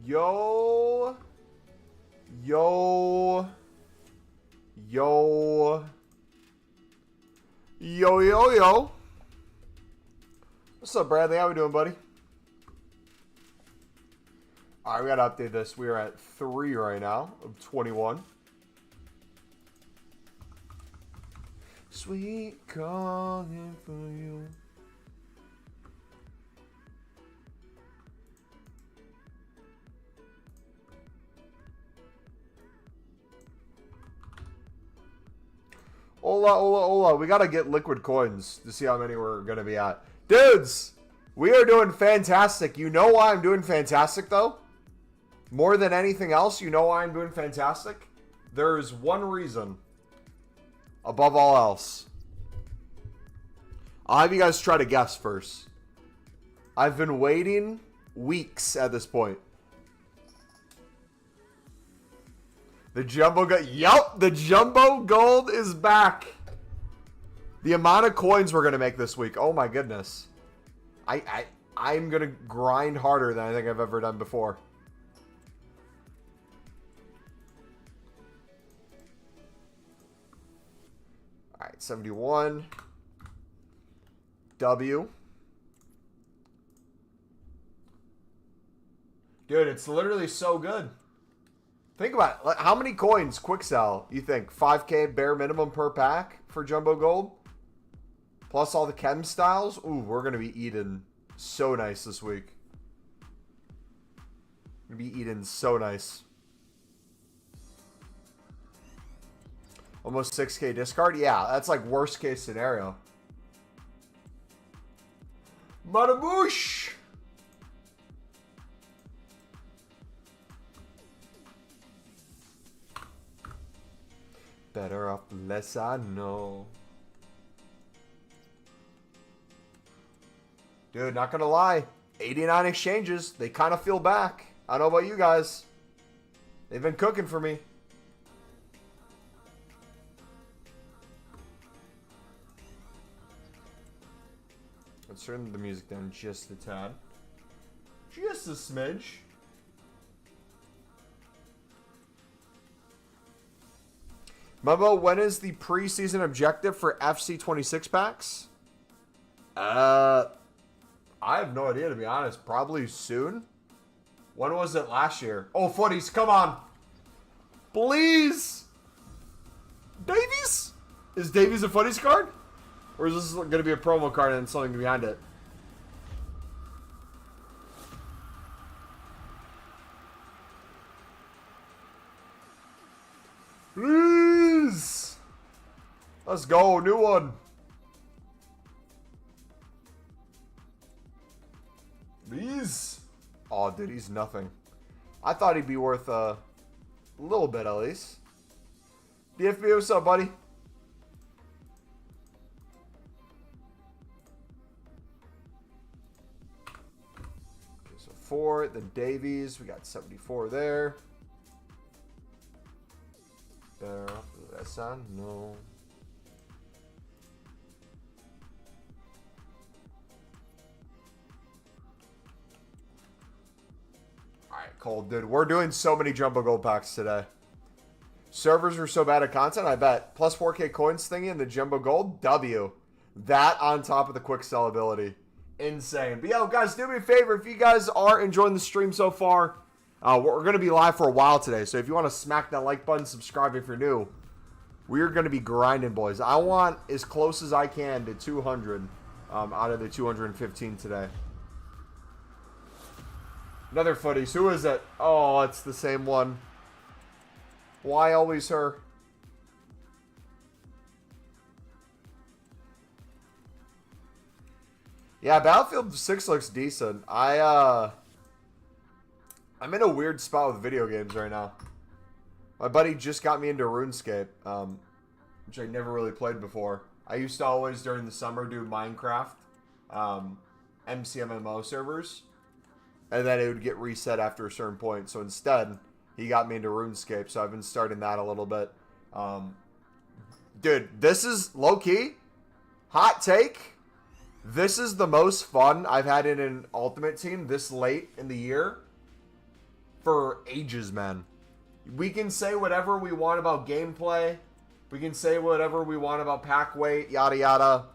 Yo. Yo. Yo. Yo, yo, yo. What's up, Bradley? How we doing, buddy? All right, we got to update this. We are at 3 right now of 21. Sweet calling for you. Hola, hola, hola. We got to get liquid coins to see how many we're going to be at. Dudes, we are doing fantastic. You know why I'm doing fantastic, though? More than anything else, you know why I'm doing fantastic? There is one reason. Above all else. I'll have you guys try to guess first. I've been waiting weeks at this point. The jumbo gold. Yup, the jumbo gold is back. The amount of coins we're gonna make this week. Oh my goodness. I'm gonna grind harder than I think I've ever done before. All right, 71. W. Dude, it's literally so good. Think about it. How many coins quick sell you think? 5K bare minimum per pack for jumbo gold? Plus all the chem styles? Ooh, we're going to be eating so nice this week. Going to be eating so nice. Almost 6K discard? Yeah, that's like worst case scenario. Marabouche! Better off less I know. Dude, not gonna lie. 89 exchanges. They kind of feel back. I don't know about you guys. They've been cooking for me. Let's turn the music down just a tad. Just a smidge. Mumbo, when is the preseason objective for FC26 packs? I have no idea, to be honest. Probably soon. When was it last year? Oh, footies, come on. Please. Davies? Is Davies a footies card? Or is this going to be a promo card and something behind it? Please. Let's go. New one. Please. Oh, dude, he's nothing. I thought he'd be worth a little bit at least. DFB, what's up, buddy? Okay, so 4. Then Davies. We got 74 there. Better off that sound? No. Alright, Cole, dude. We're doing so many jumbo gold packs today. Servers were so bad at content, I bet. Plus 4K coins thingy and the jumbo gold. W. That on top of the quick sell ability. Insane. But yo, guys, do me a favor. If you guys are enjoying the stream so far, we're going to be live for a while today, so if you want to smack that like button, subscribe if you're new. We're going to be grinding, boys. I want as close as I can to 200 out of the 215 today. Another footies. Who is it? Oh, it's the same one. Why always her? Yeah, Battlefield 6 looks decent. I'm in a weird spot with video games right now. My buddy just got me into RuneScape, which I never really played before. I used to always, during the summer, do Minecraft, MCMMO servers, and then it would get reset after a certain point. So instead, he got me into RuneScape, so I've been starting that a little bit. Dude, this is low-key, hot take. This is the most fun I've had in an Ultimate Team this late in the year for ages, man. We can say whatever we want about gameplay. We can say whatever we want about pack weight, yada yada.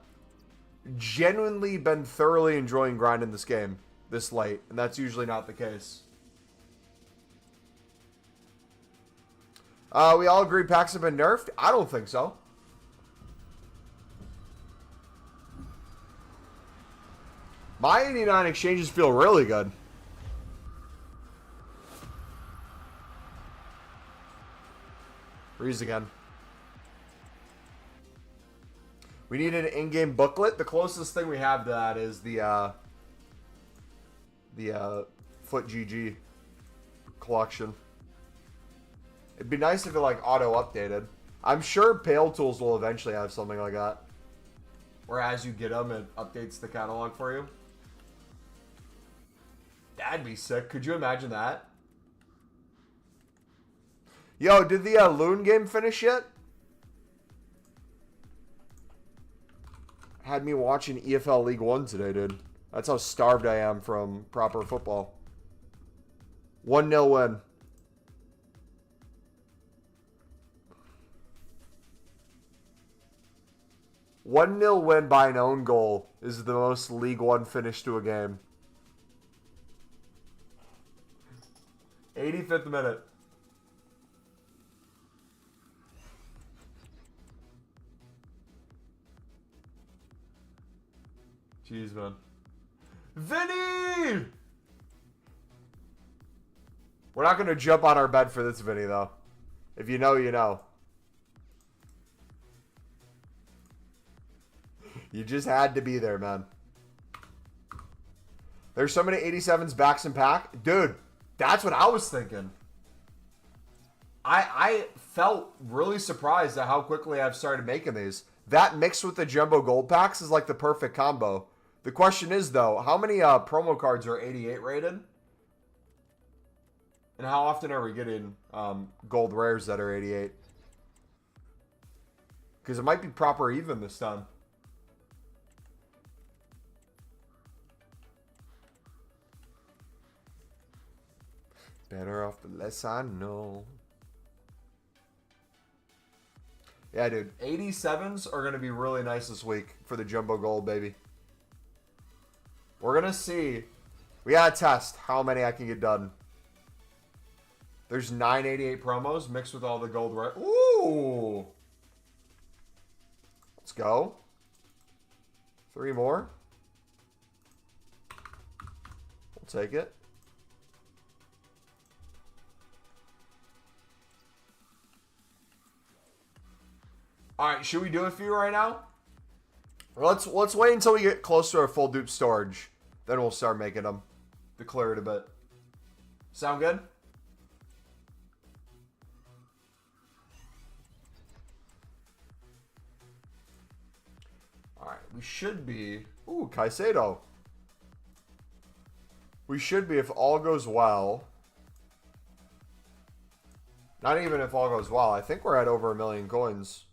Genuinely been thoroughly enjoying grinding this game this late, and that's usually not the case. We all agree packs have been nerfed? I don't think so. My 89 exchanges feel really good. Freeze again. We need an in-game booklet. The closest thing we have to that is the Foot GG collection. It'd be nice if it like auto-updated. I'm sure Pale Tools will eventually have something like that. Where as you get them, it updates the catalog for you. That'd be sick. Could you imagine that? Yo, did the Loon game finish yet? Had me watching EFL League 1 today, dude. That's how starved I am from proper football. 1-0 win. One 0 win by an own goal is the most League 1 finish to a game. 85th minute. Jeez, man. Vinny! We're not going to jump on our bed for this, Vinny, though. If you know, you know. You just had to be there, man. There's so many 87s backs in pack. Dude, that's what I was thinking. I felt really surprised at how quickly I've started making these. That mixed with the jumbo gold packs is like the perfect combo. The question is, though, how many promo cards are 88 rated? And how often are we getting gold rares that are 88? Because it might be proper even this time. Better off the less I know. Yeah, dude. 87s are going to be really nice this week for the jumbo gold, baby. We're going to see. We got to test how many I can get done. There's 988 promos mixed with all the gold. Ooh. Let's go. 3 more. We'll take it. All right, should we do a few right now? Let's wait until we get close to our full dupe storage. Then we'll start making them. Declare it a bit. Sound good? All right, we should be. Ooh, Caicedo. We should be, if all goes well. Not even if all goes well. I think we're at over 1 million coins.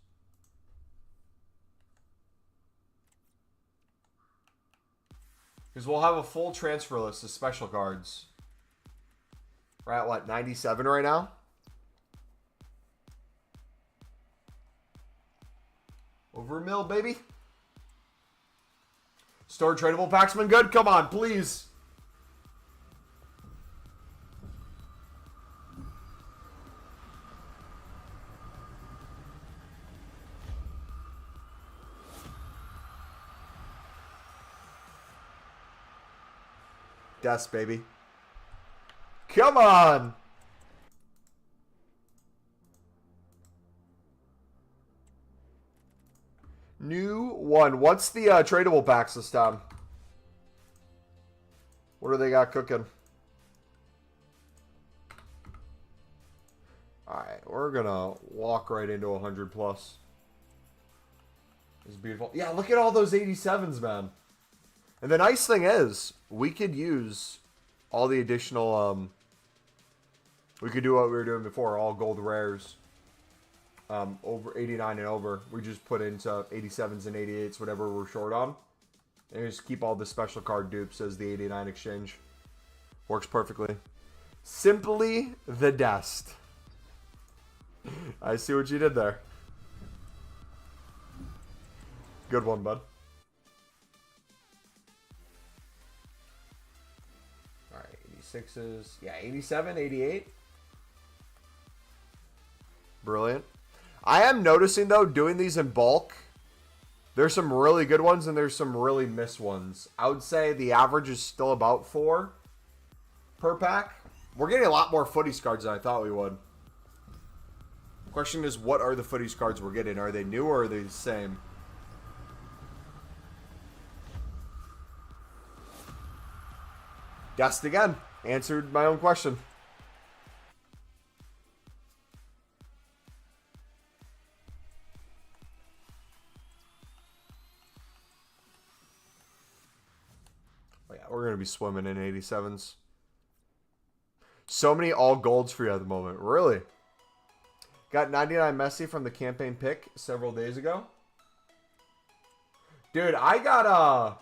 Because we'll have a full transfer list of special cards. We're at, what, 97 right now? Over 1 mil, baby. Store tradable Paxman good? Come on, please. Des, baby. Come on. New one. What's the tradable packs this time? What do they got cooking? Alright, we're gonna walk right into 100 plus. It's beautiful. Yeah, look at all those 87s, man. And the nice thing is, we could use all the additional, we could do what we were doing before, all gold rares, over 89 and over. We just put into 87s and 88s, whatever we're short on. And just keep all the special card dupes as the 89 exchange. Works perfectly. Simply the best. I see what you did there. Good one, bud. All right, 86s. Yeah, 87, 88. Brilliant. I am noticing, though, doing these in bulk, there's some really good ones and there's some really missed ones. I would say the average is still about 4 per pack. We're getting a lot more footies cards than I thought we would. The question is, what are the footies cards we're getting? Are they new or are they the same? Guessed again. Answered my own question. Oh yeah, we're going to be swimming in 87s. So many all golds for you at the moment. Really? Got 99 Messi from the campaign pick several days ago. Dude, I got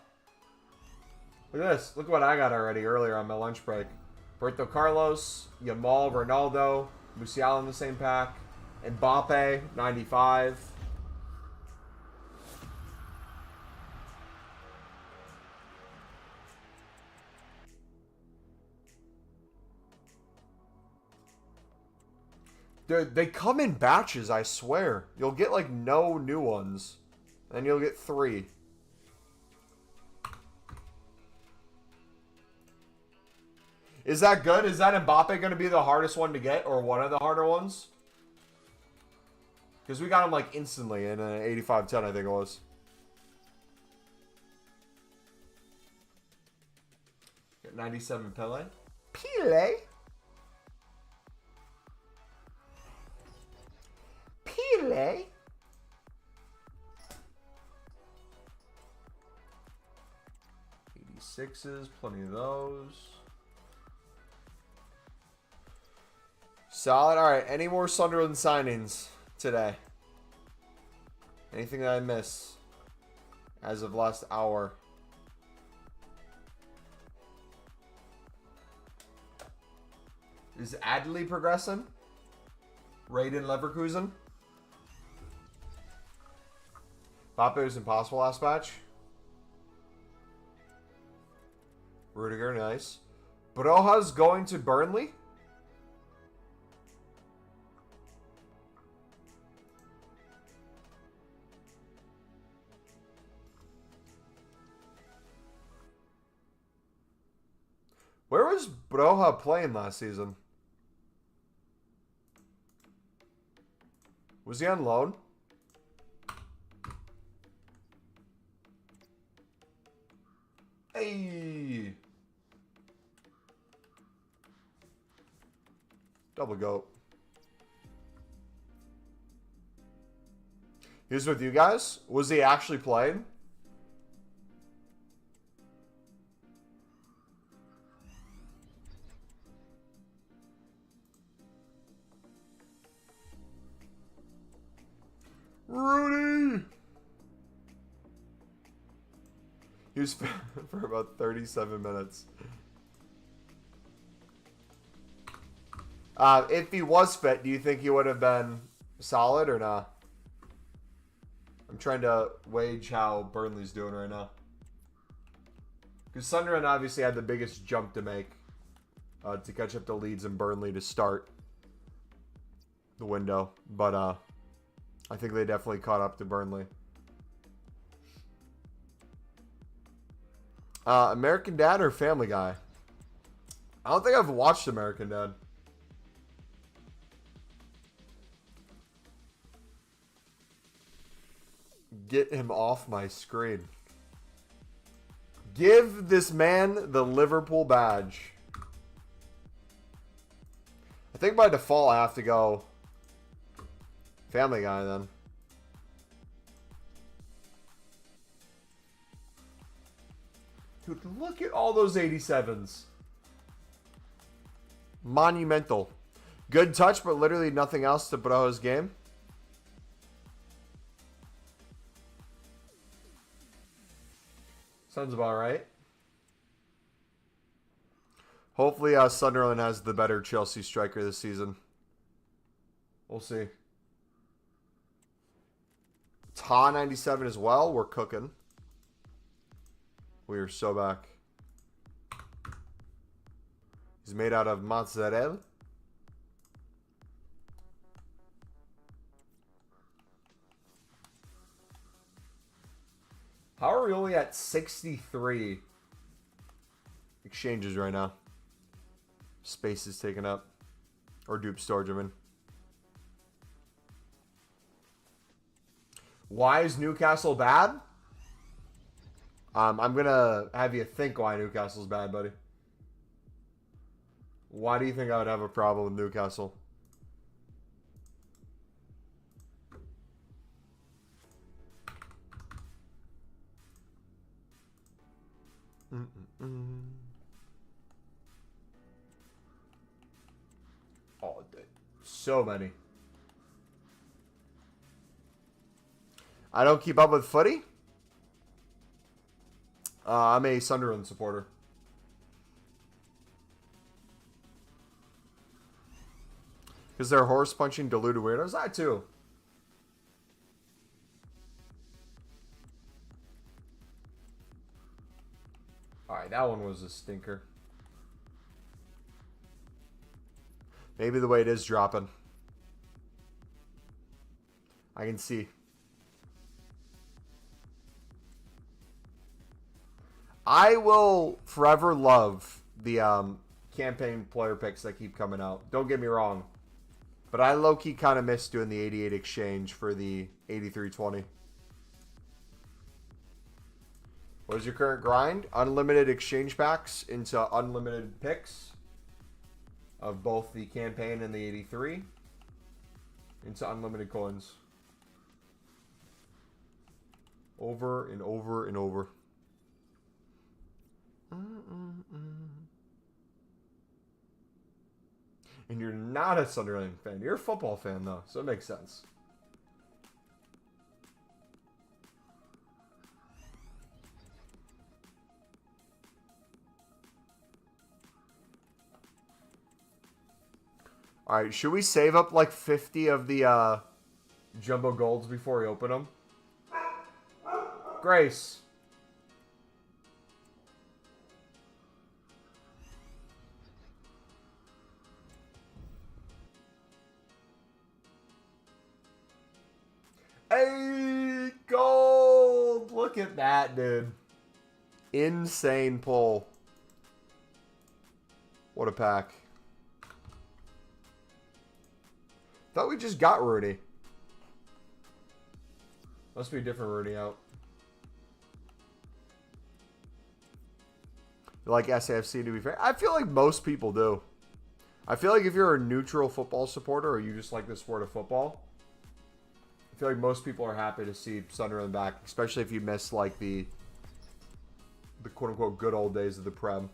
look at this. Look what I got already earlier on my lunch break. Roberto Carlos, Yamal, Ronaldo, Musiala in the same pack, Mbappe, 95. Dude, they come in batches, I swear. You'll get like no new ones. Then you'll get 3. Is that good? Is that Mbappe going to be the hardest one to get or one of the harder ones? Because we got him like instantly in an 85-10, I think it was. Got 97 Pele. Pele? Pele? 86s, plenty of those. Solid. All right. Any more Sunderland signings today? Anything that I miss as of last hour? Is Adley progressing? Raiden Leverkusen? Pape was impossible last match. Rudiger, nice. Broja's going to Burnley? Where was Broja playing last season? Was he on loan? Hey! Double goat. He was with you guys? Was he actually playing? Rudy! He was for about 37 minutes. If he was fit, do you think he would have been solid or not? I'm trying to gauge how Burnley's doing right now. Because Sunderland obviously had the biggest jump to make to catch up to Leeds and Burnley to start the window. But I think they definitely caught up to Burnley. American Dad or Family Guy? I don't think I've watched American Dad. Get him off my screen. Give this man the Liverpool badge. I think by default I have to go Family Guy then. Dude, look at all those 87s. Monumental. Good touch, but literally nothing else to Broja's game. Sounds about right. Hopefully, Sunderland has the better Chelsea striker this season. We'll see. Ta 97 as well. We're cooking. We are so back. He's made out of mozzarella. How are we only at 63 exchanges right now? Space is taken up. Or dupe storage, I mean. Why is Newcastle bad? I'm going to have you think why Newcastle's bad, buddy. Why do you think I would have a problem with Newcastle? Oh, so many. I don't keep up with footy. I'm a Sunderland supporter. Because they're horse punching deluded weirdos. I too. Alright, that one was a stinker. Maybe the way it is dropping. I can see. I will forever love the campaign player picks that keep coming out. Don't get me wrong. But I low-key kind of miss doing the 88 exchange for the 8320. What is your current grind? Unlimited exchange packs into unlimited picks of both the campaign and the 83 into unlimited coins. Over and over and over. And you're not a Sunderland fan. You're a football fan, though, so it makes sense. All right, should we save up like 50 of the jumbo golds before we open them? Grace. Hey, gold! Look at that, dude. Insane pull. What a pack. Thought we just got Rooney. Must be a different Rooney out. You like SAFC, to be fair? I feel like most people do. I feel like if you're a neutral football supporter or you just like the sport of football, I feel like most people are happy to see Sunderland back, especially if you miss like the quote-unquote good old days of the Prem.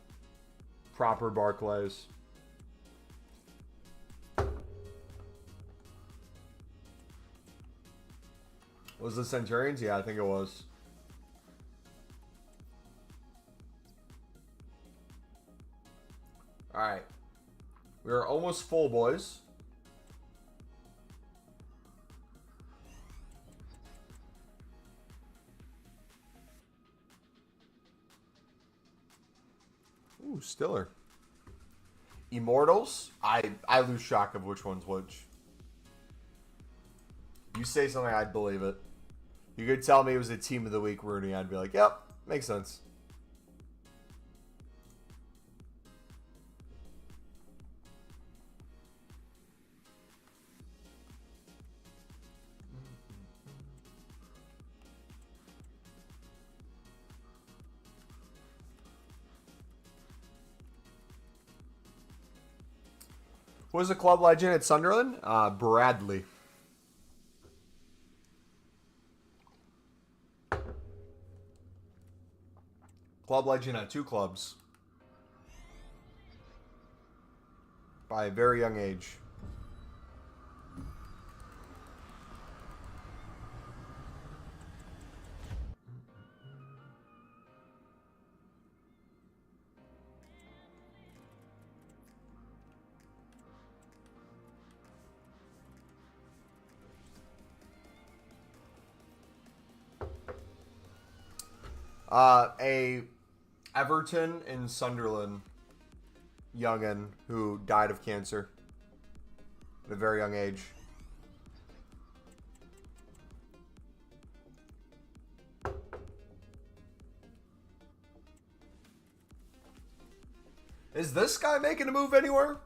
Proper Barclays. Was the Centurions? Yeah, I think it was. Alright. We're almost full, boys. Ooh, Stiller. Immortals? I lose track of which one's which. You say something, I'd believe it. You could tell me it was a team of the week Rooney, I'd be like, yep, makes sense. Who was the club legend at Sunderland? Bradley. Club legend at 2 clubs. By a very young age. A Everton and Sunderland youngin who died of cancer at a very young age. Is this guy making a move anywhere?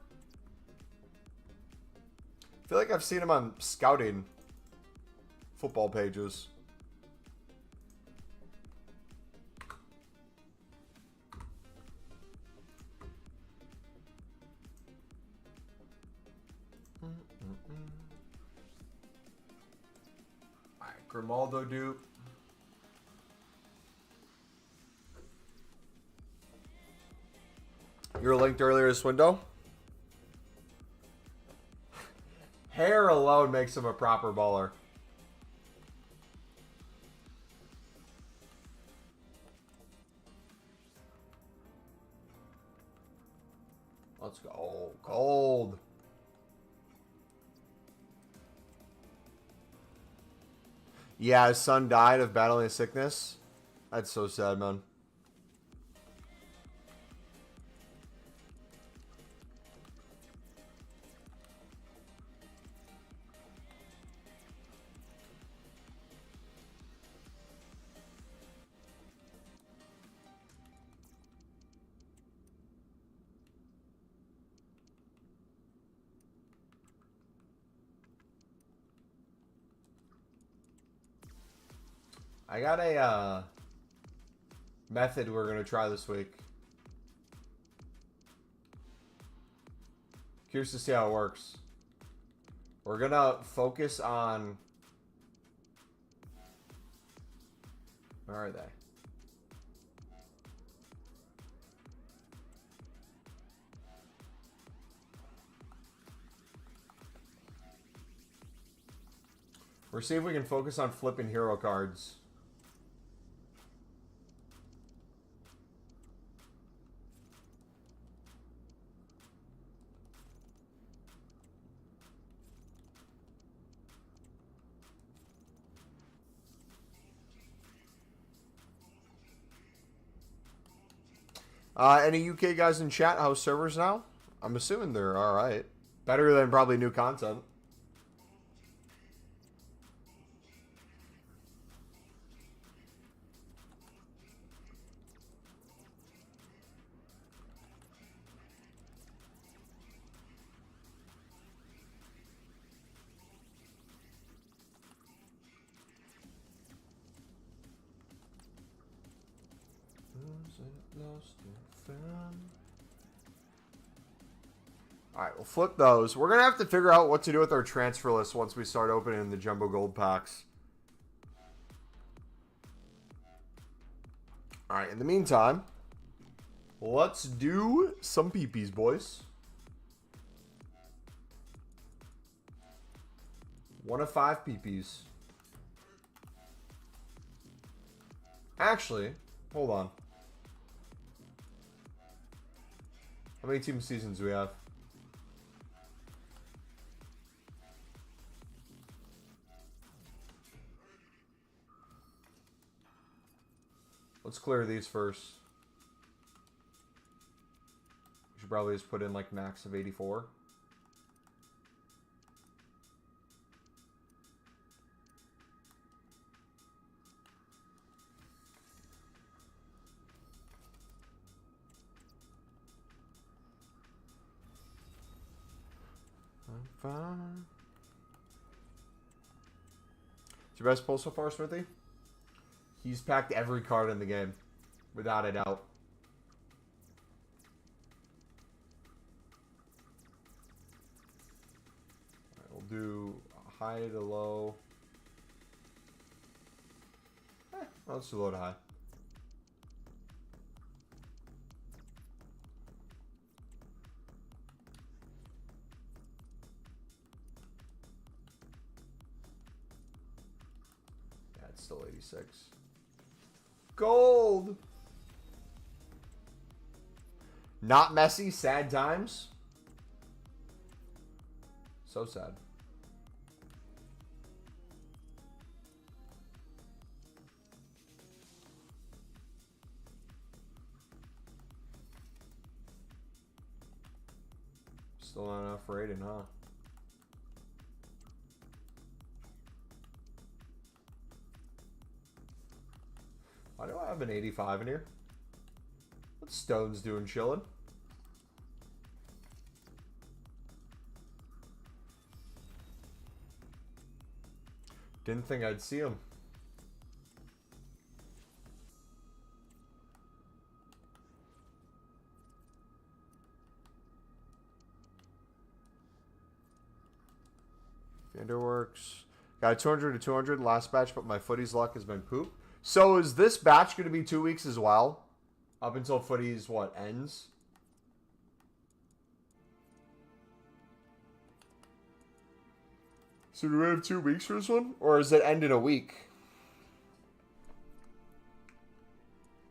I feel like I've seen him on scouting football pages. Alright, Grimaldo dupe. You were linked earlier this window. Hair alone makes him a proper baller. Let's go. Oh, gold. Yeah, his son died of battling a sickness. That's so sad, man. I got a method we're going to try this week. Curious to see how it works. We're going to focus on... Where are they? We're seeing if we can focus on flipping hero cards. Any UK guys in chat? How's servers now? I'm assuming they're alright. Better than probably new content. Alright, we'll flip those. We're going to have to figure out what to do with our transfer list once we start opening the jumbo gold packs. Alright, in the meantime, let's do some peepees, boys. 1 of 5 peepees. Actually, hold on. How many team seasons do we have? Let's clear these first. We should probably just put in like max of 84. I'm fine. Is your best pull so far, Smithy? He's packed every card in the game, without a doubt. Alright, we'll do high to low. Let's do low to high. Yeah, it's still 86. Gold. Not Messi. Sad times. So sad. Still not enough rating, huh? Why do I have an 85 in here? What Stone's doing chilling? Didn't think I'd see him. Vanderworks. Got a 200 to 200 last batch, but my footies luck has been poop. So is this batch going to be 2 weeks as well? Up until footies, what, ends? So do we have 2 weeks for this one? Or does it end in a week?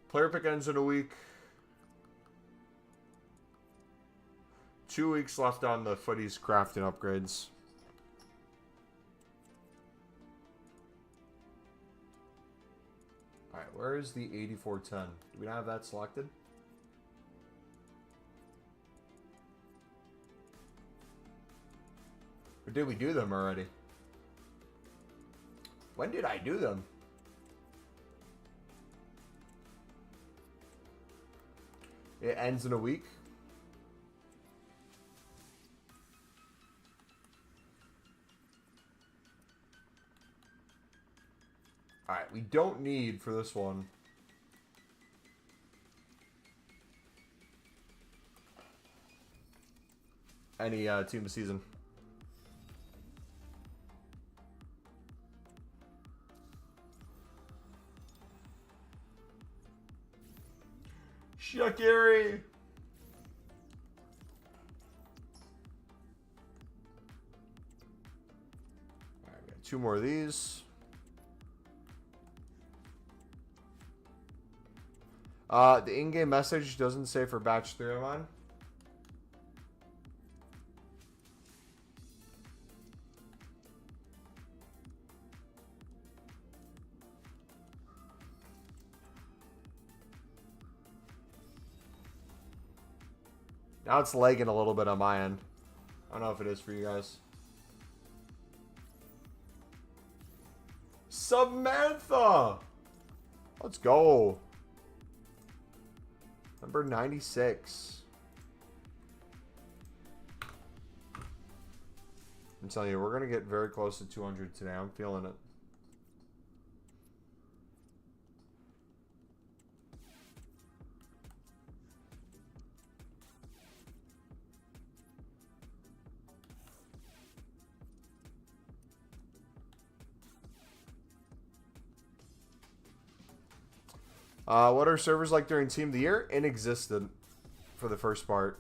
Player pick ends in a week. 2 weeks left on the footies crafting upgrades. Alright, where is the 8410? Do we not have that selected? Or did we do them already? When did I do them? It ends in a week. Alright, we don't need for this one. Any team of the season. Shakiri! Alright, we got 2 more of these. The in-game message doesn't say for batch 3 of mine. Now it's lagging a little bit on my end. I don't know if it is for you guys. Samantha! Let's go. Number 96. I'm telling you, we're going to get very close to 200 today. I'm feeling it. What are servers like during Team of the Year? Inexistent for the first part.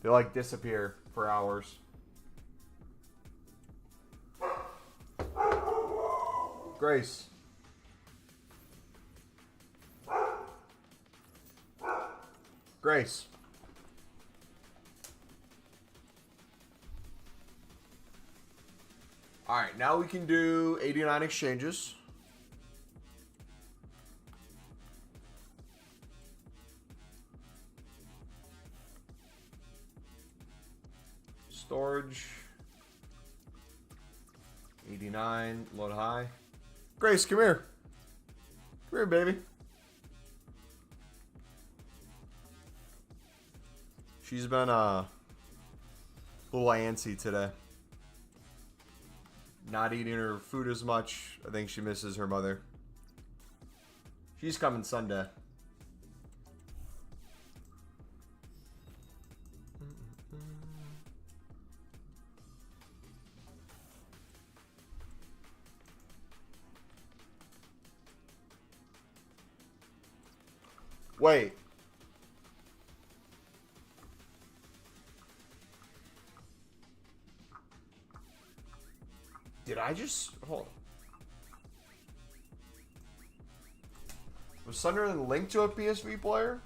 They like disappear for hours. Grace. Grace. Alright, now we can do 89 exchanges. Storage. 89. Load high. Grace, come here. Come here, baby. She's been a little antsy today. Not eating her food as much. I think she misses her mother. She's coming Sunday. Wait. Did I just... Hold on. Was Sunderland linked to a PSV player?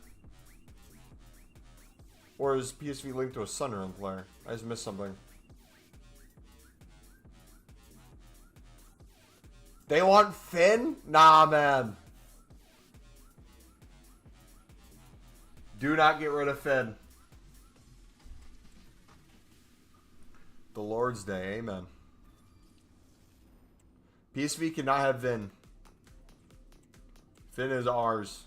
Or is PSV linked to a Sunderland player? I just missed something. They want Finn? Nah, man. Do not get rid of Finn. The Lord's Day. Amen. PSV cannot have Vin. Vin is ours.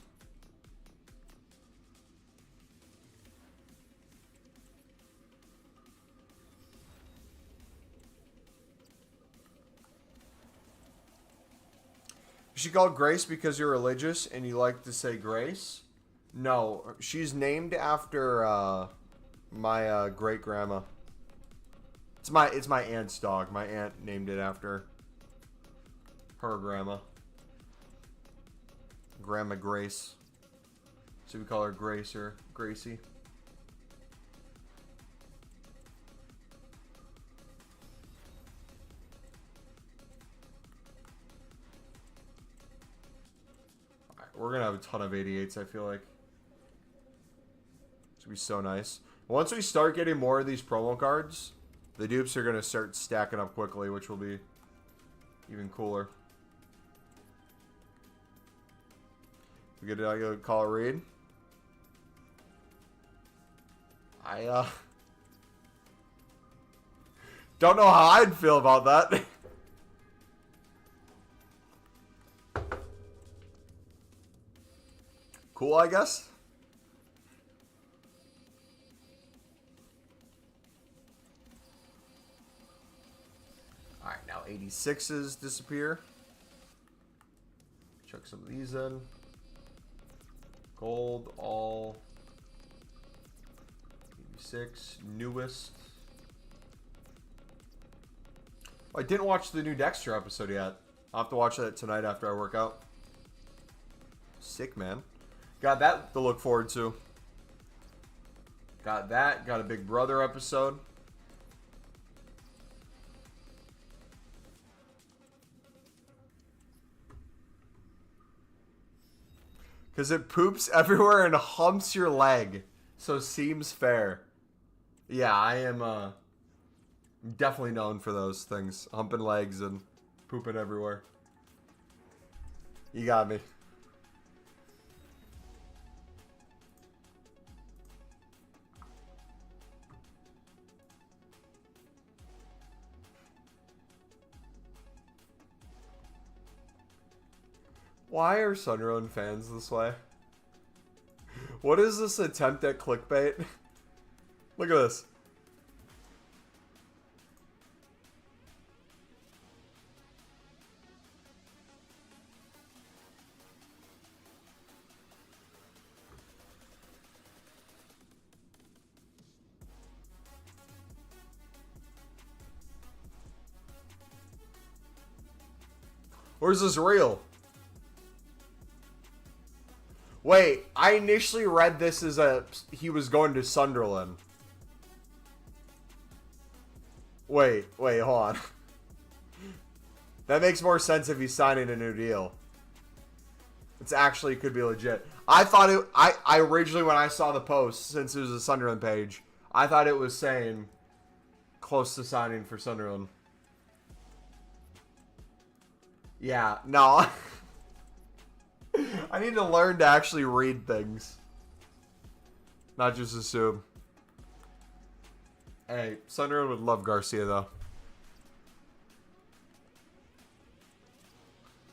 Is she called Grace because you're religious and you like to say grace? No, she's named after my great grandma. It's my aunt's dog. My aunt named it after her grandma. Grandma Grace. So we call her Grace or Gracie. Alright, we're gonna have a ton of 88s, I feel like. It's gonna be so nice. Once we start getting more of these promo cards, the dupes are gonna start stacking up quickly, which will be even cooler. We good to go call a read? I don't know how I'd feel about that. Cool, I guess. Alright, now 86s disappear. Chuck some of these in. Gold, all. 86, newest. Oh, I didn't watch the new Dexter episode yet. I'll have to watch that tonight after I work out. Sick, man. Got that to look forward to. Got that. Got a Big Brother episode. Because it poops everywhere and humps your leg. So seems fair. Yeah, I am definitely known for those things. Humping legs and pooping everywhere. You got me. Why are Sunrun fans this way? What is this attempt at clickbait? Look at this. Or is this real? Wait, I initially read this as he was going to Sunderland. Wait, hold on. That makes more sense if he's signing a new deal. It's actually could be legit. I thought it, I originally, when I saw the post, since it was a Sunderland page, I thought it was saying close to signing for Sunderland. Yeah, no. I need to learn to actually read things. Not just assume. Hey, Sunderland would love Garcia, though.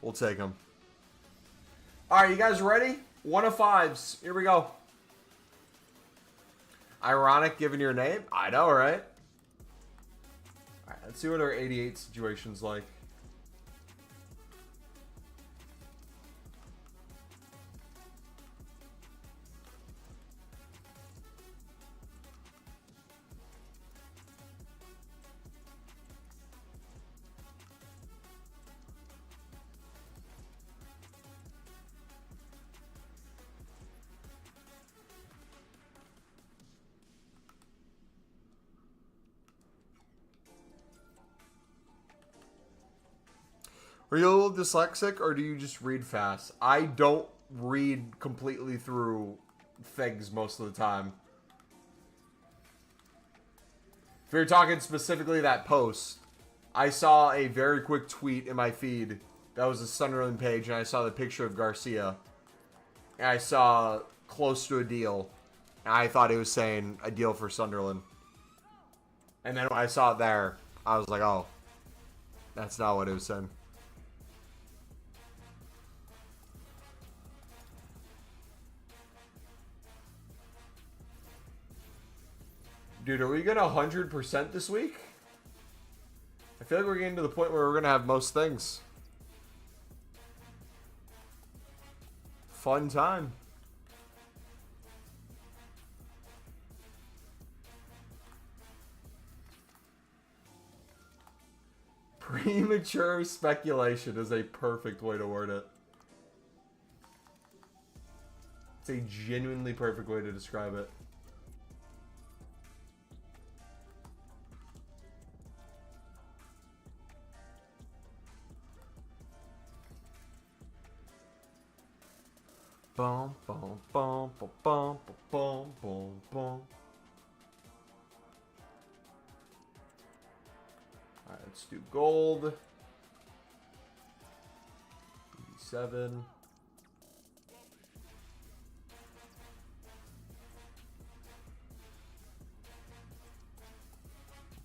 We'll take him. Alright, you guys ready? 1 of 5s. Here we go. Ironic given your name? I know, right? Alright, let's see what our 88 situation's like. Are you a little dyslexic, or do you just read fast? I don't read completely through things most of the time. If you're talking specifically that post, I saw a very quick tweet in my feed that was a Sunderland page, and I saw the picture of Garcia. And I saw close to a deal, and I thought it was saying a deal for Sunderland. And then when I saw it there, I was like, oh, that's not what it was saying. Dude, are we gonna 100% this week? I feel like we're getting to the point where we're gonna have most things. Fun time. Premature speculation is a perfect way to word it. It's a genuinely perfect way to describe it. Boom, boom, boom, boom, boom, boom, boom, boom. Alright, let's do gold. 87.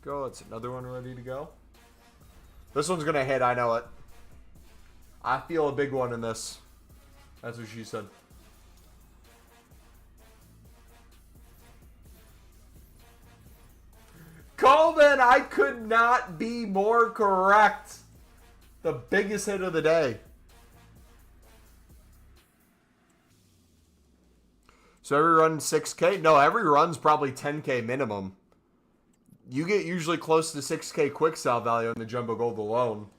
Go, it's another one ready to go. This one's gonna hit, I know it. I feel a big one in this. That's what she said. Coleman, I could not be more correct. The biggest hit of the day. So every run 6K? No, every run's probably 10K minimum. You get usually close to 6K quick sell value in the jumbo gold alone.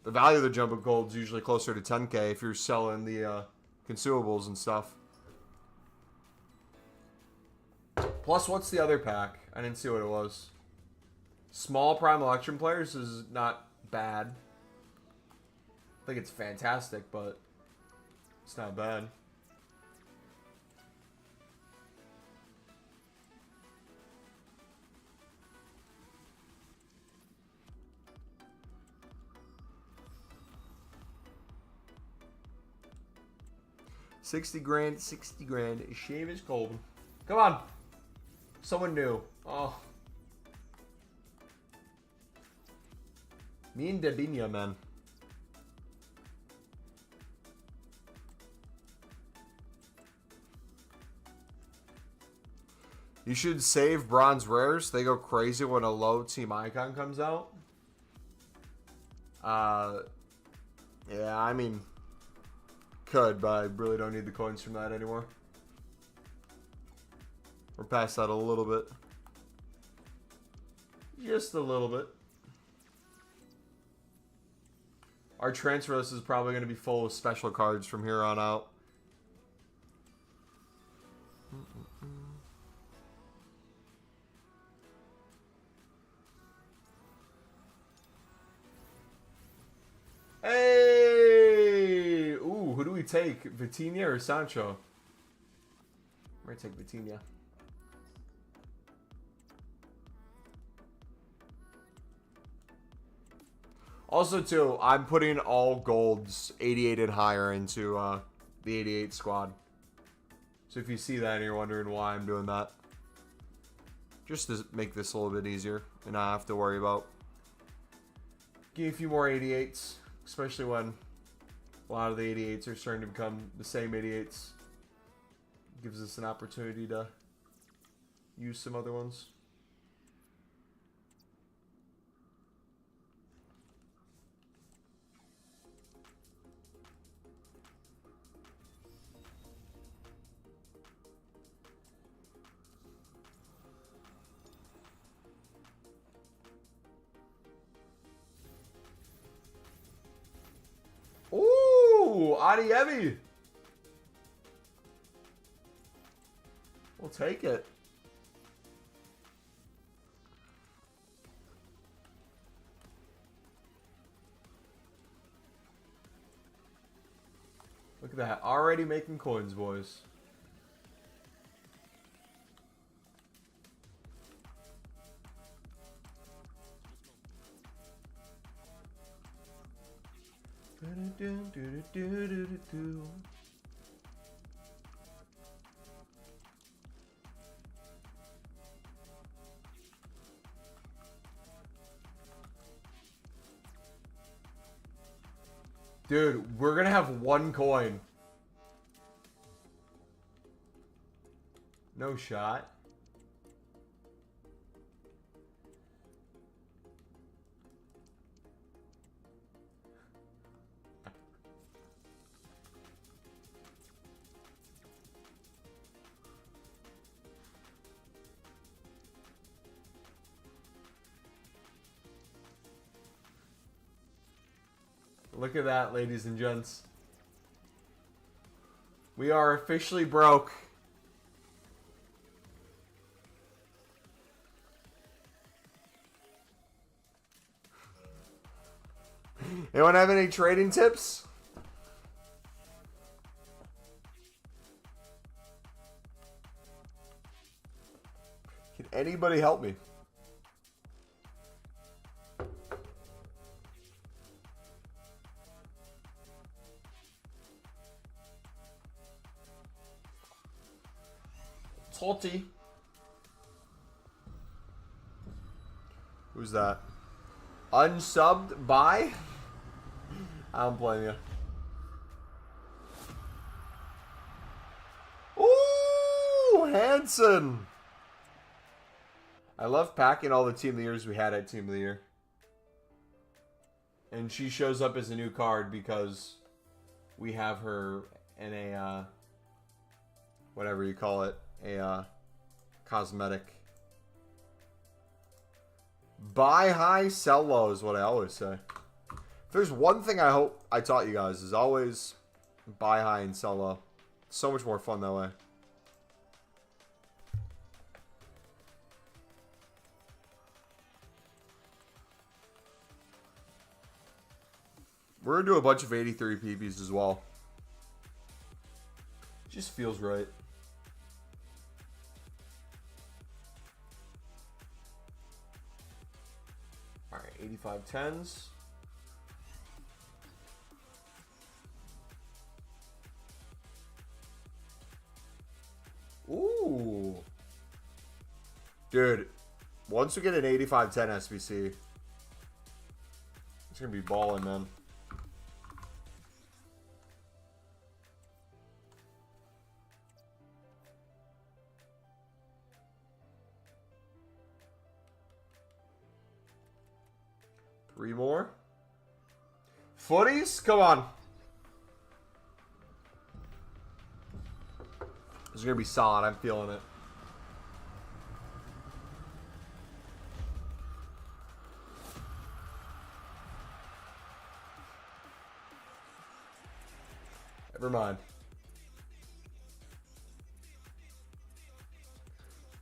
The value of the jumbo gold is usually closer to 10K if you're selling the consumables and stuff. Plus, what's the other pack? I didn't see what it was. Small Prime Electrum players is not bad. I think it's fantastic, but it's not bad. $60 grand, 60 grand. Shave is cold. Come on. Someone new. Oh. Me and Debinia, man. You should save bronze rares. They go crazy when a low team icon comes out. Yeah, I mean, could, but I really don't need the coins from that anymore. We're past that a little bit. Just a little bit. Our transfer list is probably going to be full of special cards from here on out. Hey! Ooh, who do we take? Vitinha or Sancho? I'm going to take Vitinha. Also, too, I'm putting all golds 88 and higher into the 88 squad. So if you see that and you're wondering why I'm doing that, just to make this a little bit easier and not have to worry about getting a few more 88s, especially when a lot of the 88s are starting to become the same 88s. Gives us an opportunity to use some other ones. Ooh, Adeyemi. We'll take it. Look at that. Already making coins, boys. Dude, we're going to have one coin. No shot. Look at that, ladies and gents. We are officially broke. Anyone have any trading tips? Can anybody help me? Salty. Who's that? Unsubbed by? I don't blame you. Ooh, Hanson. I love packing all the Team of the Years we had at Team of the Year. And she shows up as a new card because we have her in a, whatever you call it, a cosmetic. Buy high, sell low is what I always say. If there's one thing I hope I taught you guys is always buy high and sell low. It's so much more fun that way. We're going to do a bunch of 83 PPs as well. Just feels right. Alright, 85 10s. Ooh. Dude, once we get an 85-10 SBC, it's going to be balling, man. Three more. Footies? Come on. This is going to be solid. I'm feeling it. Never mind.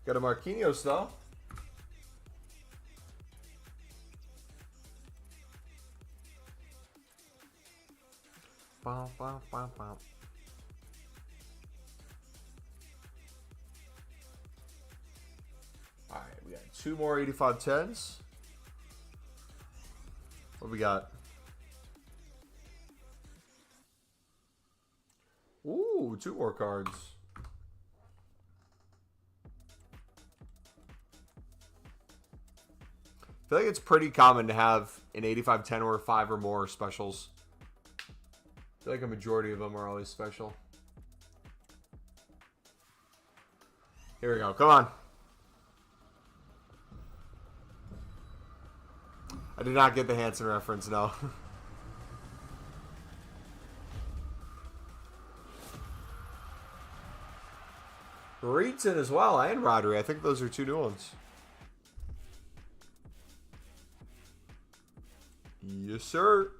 Got a Marquinhos, though. Bow, bow, bow, bow. Alright, we got two more 85 10s. What do we got? Ooh, two more cards. I feel like it's pretty common to have an 85-10 or 5 or more specials. I feel like a majority of them are always special. Here we go. Come on. I did not get the Hanson reference, no. Reedson as well, and Rodri. I think those are two new ones. Yes, sir.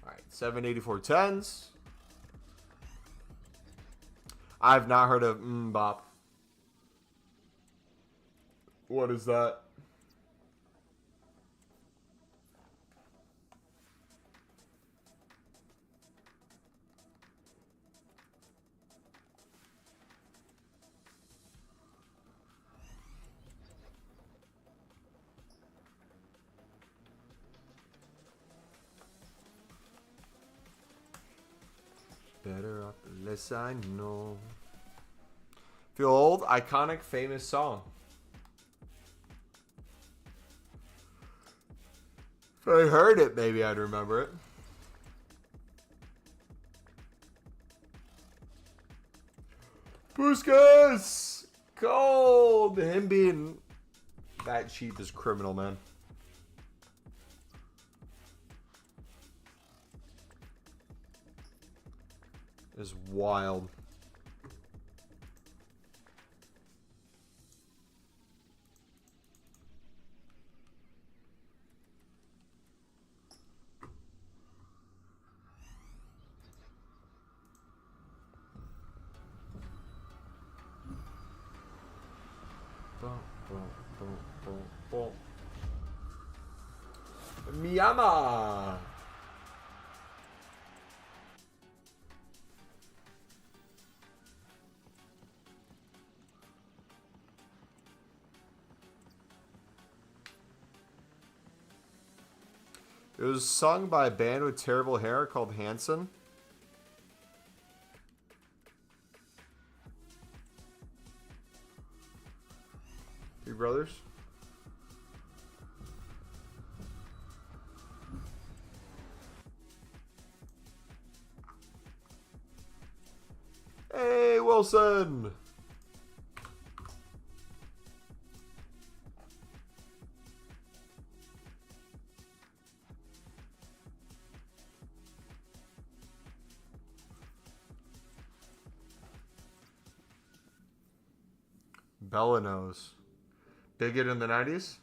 All right, 784 10s. I've not heard of Bop. What is that? better off the less I know. Feel old? Iconic, famous song. If I heard it, maybe I'd remember it. Puskas! Cold! Him being that cheap is criminal, man. Is wild. Miyama. It was sung by a band with terrible hair called Hanson. Three brothers. Hey, Wilson. Bella knows. Big hit in the 90s?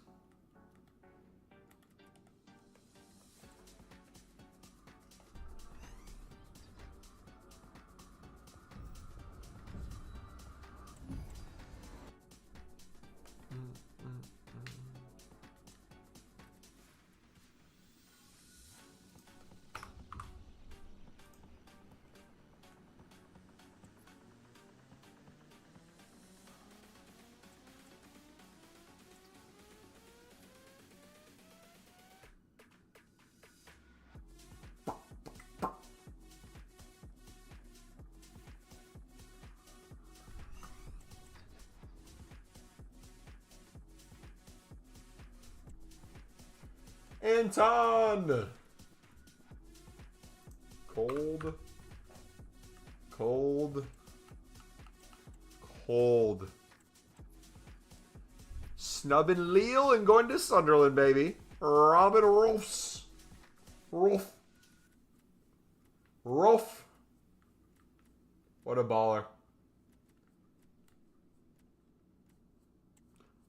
Anton! Cold. Cold. Cold. Snubbing Lille and going to Sunderland, baby. Robin Rolfs. Rolf. Rolf. What a baller.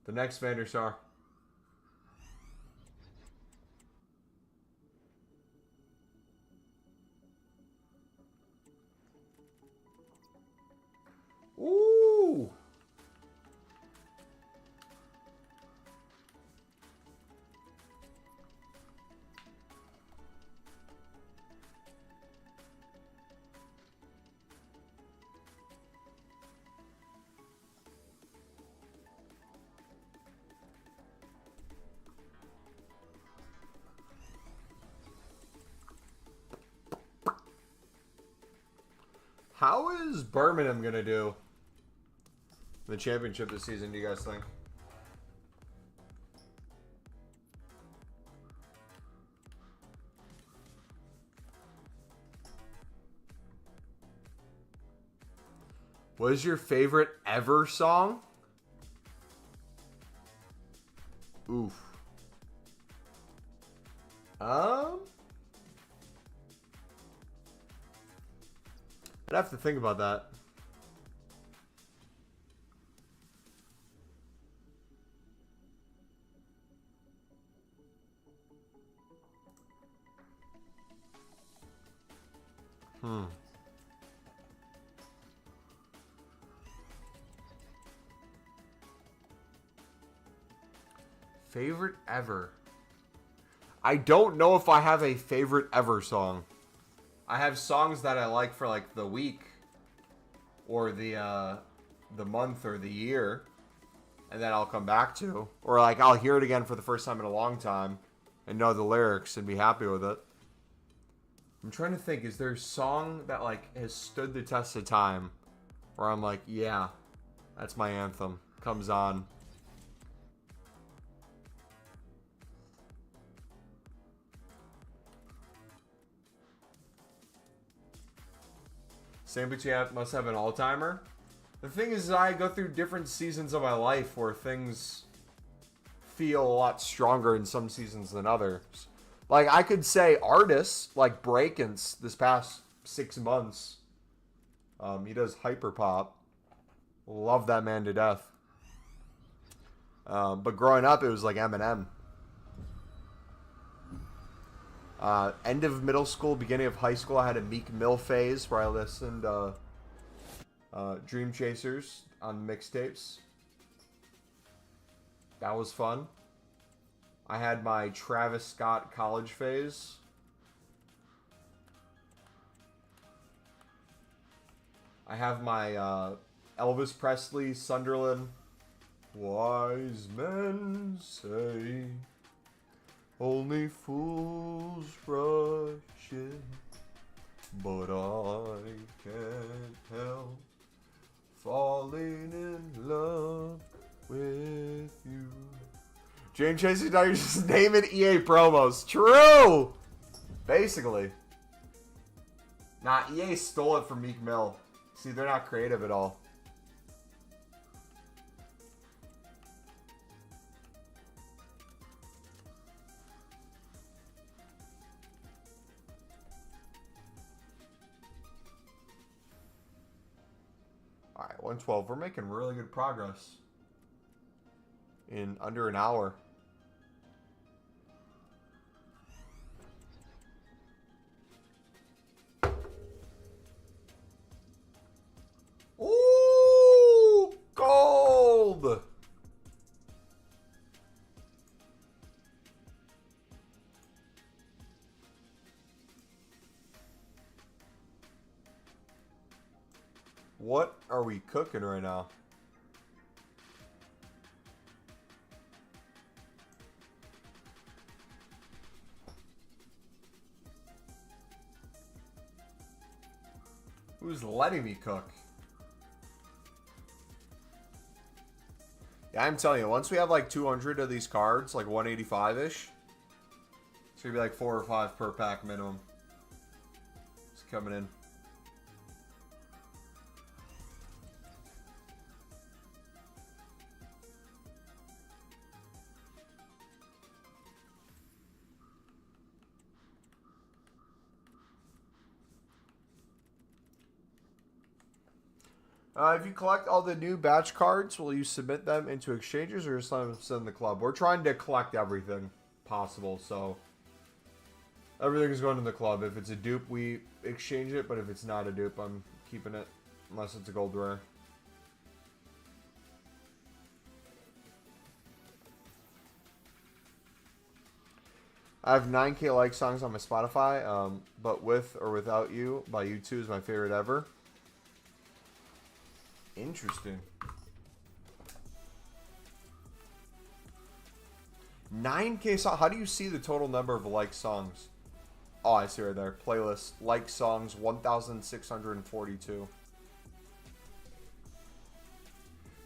The next Van der Sar. Ooh. How is Birmingham going to do in the championship this season, do you guys think? What is your favorite ever song? Oof. I'd have to think about that. Favorite ever? I don't know if I have a favorite ever song. I have songs that I like for like the week or the month or the year, and then I'll come back to, or like I'll hear it again for the first time in a long time and know the lyrics and be happy with it. I'm trying to think, is there a song that like has stood the test of time where I'm like, yeah, that's my anthem. Comes on. Same, but you must have an all-timer. The thing is, I go through different seasons of my life where things feel a lot stronger in some seasons than others. Like, I could say artists like Breakins this past 6 months. He does hyperpop. Love that man to death. But growing up, it was like Eminem. End of middle school, beginning of high school, I had a Meek Mill phase where I listened Dream Chasers on mixtapes. That was fun. I had my Travis Scott college phase. I have my Elvis Presley, Sunderland. Wise men say only fools rush in, but I can't help falling in love with you. Jane Chasey, now you're just naming EA promos. True! Basically. Nah, EA stole it from Meek Mill. See, they're not creative at all. Alright, 112. We're making really good progress. In under an hour. Ooh! Gold! What are we cooking right now? Who's letting me cook? Yeah, I'm telling you, once we have like 200 of these cards, like 185-ish, it's gonna be like 4 or 5 per pack minimum. It's coming in. If you collect all the new batch cards, will you submit them into exchanges or just let them sit in the club? We're trying to collect everything possible, so everything is going to the club. If it's a dupe, we exchange it, but if it's not a dupe, I'm keeping it, unless it's a gold rare. I have 9K like songs on my Spotify, but With or Without You by U2 is my favorite ever. Interesting. 9K song. How do you see the total number of like songs? Oh, I see right there. Playlist. Like songs 1,642.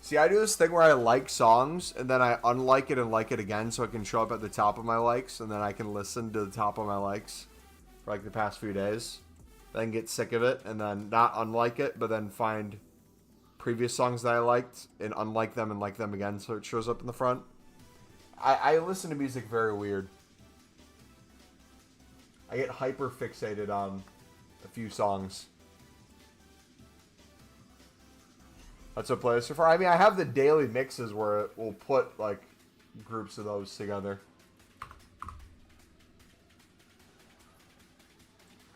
See, I do this thing where I like songs and then I unlike it and like it again so it can show up at the top of my likes and then I can listen to the top of my likes for like the past few days. Then get sick of it and then not unlike it, but then find previous songs that I liked and unlike them and like them again so it shows up in the front. I listen to music very weird. I get hyper fixated on a few songs. That's what playlist so far. I mean, I have the daily mixes where it will put like groups of those together.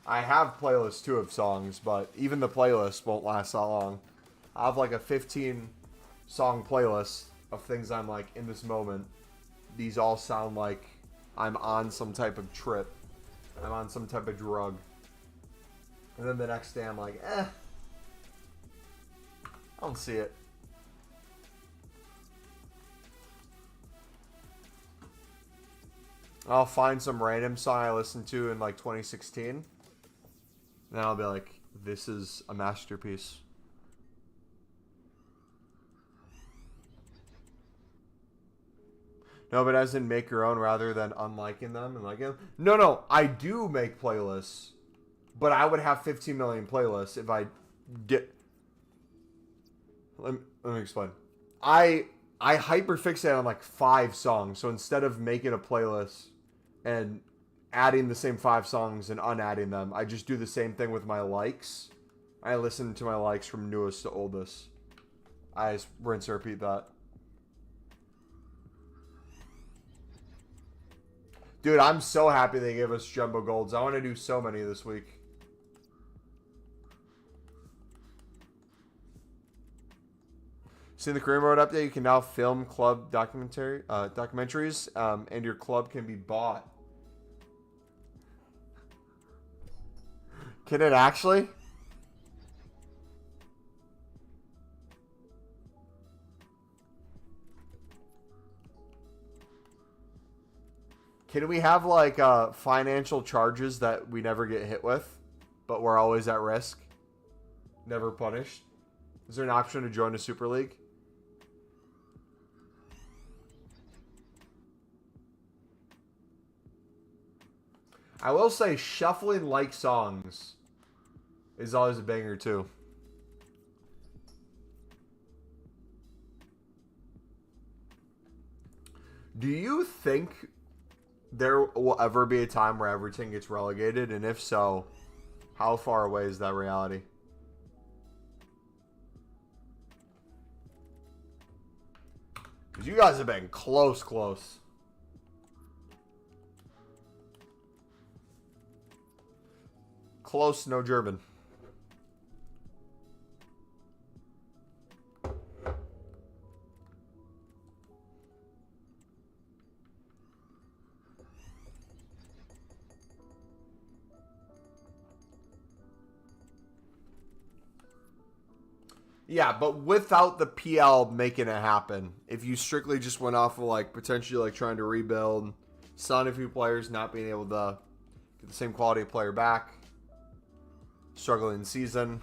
I have playlists too of songs, but even the playlist won't last that long. I have like a 15 song playlist of things I'm like in this moment. These all sound like I'm on some type of trip. I'm on some type of drug. And then the next day I'm like, I don't see it. I'll find some random song I listened to in like 2016. Then I'll be like, this is a masterpiece. No, but as in make your own rather than unliking them and liking them. No, I do make playlists, but I would have 15 million playlists if I get. Let me explain. I hyperfixate on like 5 songs, so instead of making a playlist and adding the same 5 songs and unadding them, I just do the same thing with my likes. I listen to my likes from newest to oldest. I just rinse and repeat that. Dude, I'm so happy they gave us jumbo golds. I want to do so many this week. See the career mode update? You can now film club documentaries, and your club can be bought. Can it actually? Can we have like financial charges that we never get hit with, but we're always at risk? Never punished? Is there an option to join a Super League? I will say shuffling like songs is always a banger too. Do you think there will ever be a time where everything gets relegated? And if so, how far away is that reality? Because you guys have been close. Close, no German. Yeah, but without the PL making it happen, if you strictly just went off of like potentially like trying to rebuild, selling a few players, not being able to get the same quality of player back, struggling season.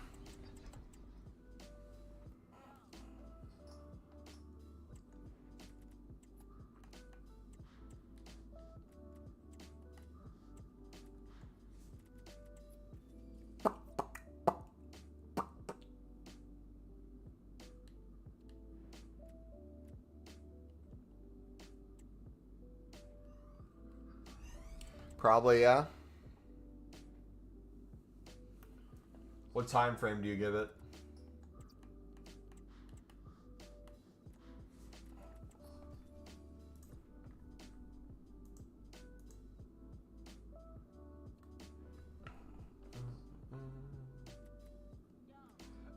Probably, yeah. What time frame do you give it?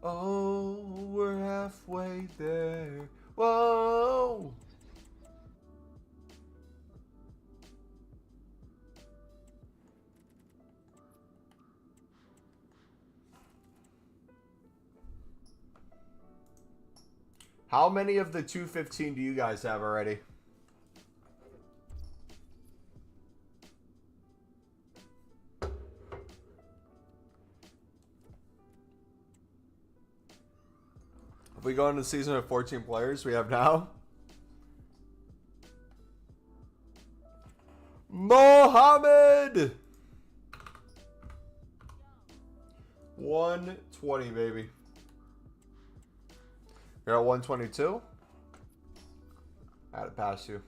Oh, we're halfway there. Whoa. How many of the 215 do you guys have already? If we go into the season of 14 players we have now. Mohammed! 120, baby. You're at 122? I had to pass you.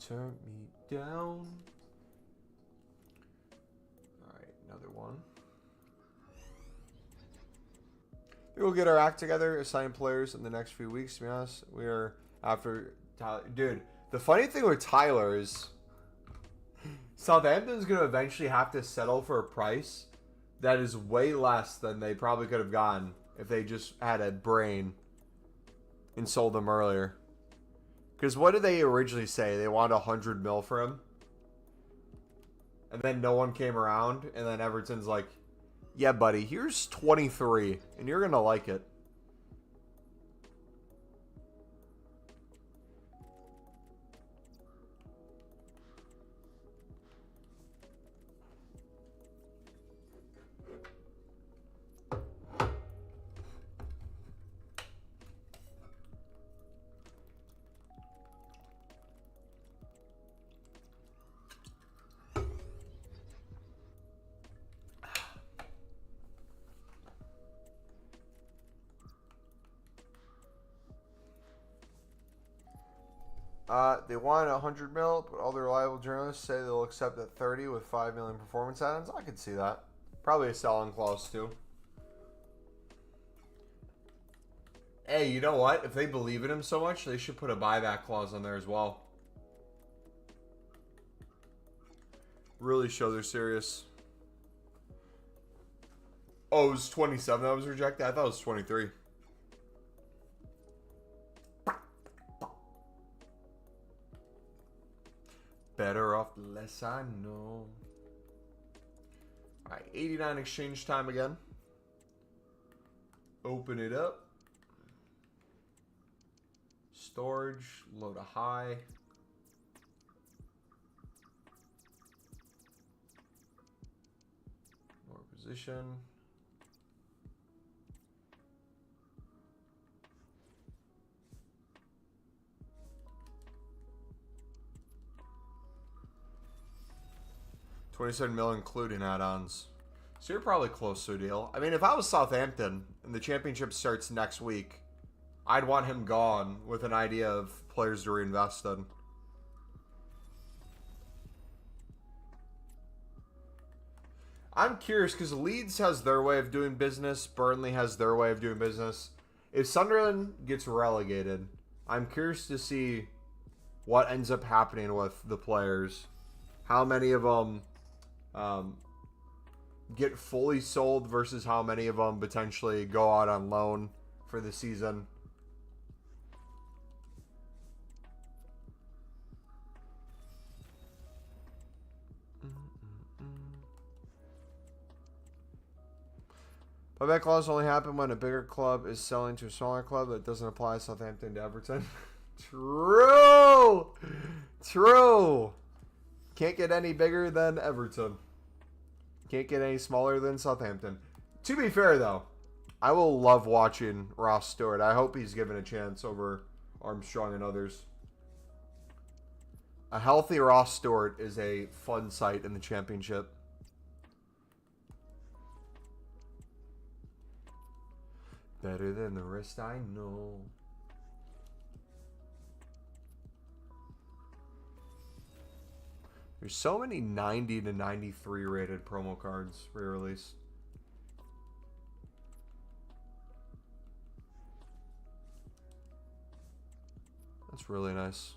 Turn me down. Alright, another one. We'll get our act together, assign players in the next few weeks, to be honest. We are after Tyler. Dude, the funny thing with Tyler is Southampton's going to eventually have to settle for a price that is way less than they probably could have gotten if they just had a brain and sold him earlier. Because what did they originally say? They wanted 100 mil for him. And then no one came around. And then Everton's like, yeah, buddy, here's 23. And you're going to like it. They want 100 mil, but all the reliable journalists say they'll accept at 30 with 5 million performance add-ons. I could see that. Probably a selling clause too. Hey, you know what? If they believe in him so much, they should put a buyback clause on there as well. Really show they're serious. Oh, it was 27 that was rejected? I thought it was 23. Better off the less I know. Alright, 89 exchange time again. Open it up. Storage, load a high. More position. $27 million including add-ons. So you're probably close to a deal. I mean, if I was Southampton and the championship starts next week, I'd want him gone with an idea of players to reinvest in. I'm curious because Leeds has their way of doing business. Burnley has their way of doing business. If Sunderland gets relegated, I'm curious to see what ends up happening with the players. How many of them get fully sold versus how many of them potentially go out on loan for the season. Buyback clause only happen when a bigger club is selling to a smaller club. That doesn't apply to Southampton to Everton. True! True! Can't get any bigger than Everton. Can't get any smaller than Southampton. To be fair, though, I will love watching Ross Stewart. I hope he's given a chance over Armstrong and others. A healthy Ross Stewart is a fun sight in the championship. Better than the rest I know. There's so many 90 to 93 rated promo cards re-released. That's really nice.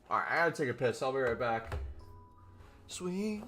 All right, I gotta take a piss. I'll be right back. Sweet.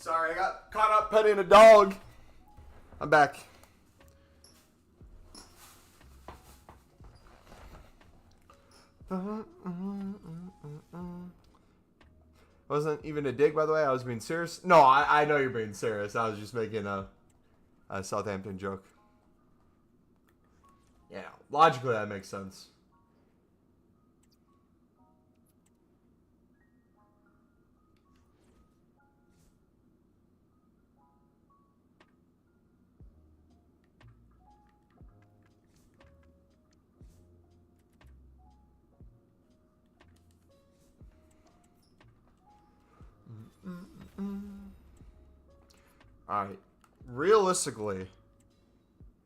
Sorry, I got caught up petting a dog. I'm back. Wasn't even a dig, by the way. I was being serious. No, I know you're being serious. I was just making a Southampton joke. Yeah, logically that makes sense. Alright. Realistically,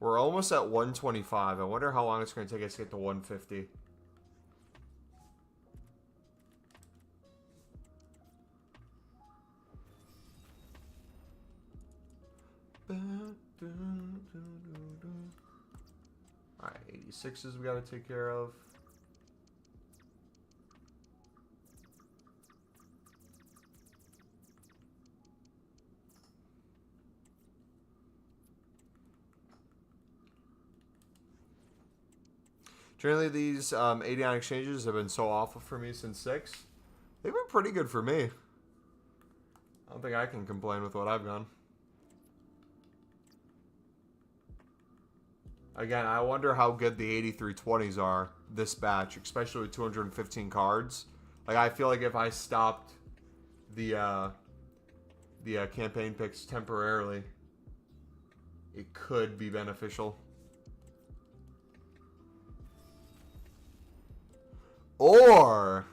we're almost at 125. I wonder how long it's going to take us to get to 150. Alright, 86s we got to take care of. Generally, these 89 exchanges have been so awful for me since 6. They've been pretty good for me. I don't think I can complain with what I've done. Again, I wonder how good the 8320s are this batch, especially with 215 cards. Like, I feel like if I stopped the campaign picks temporarily, it could be beneficial. Or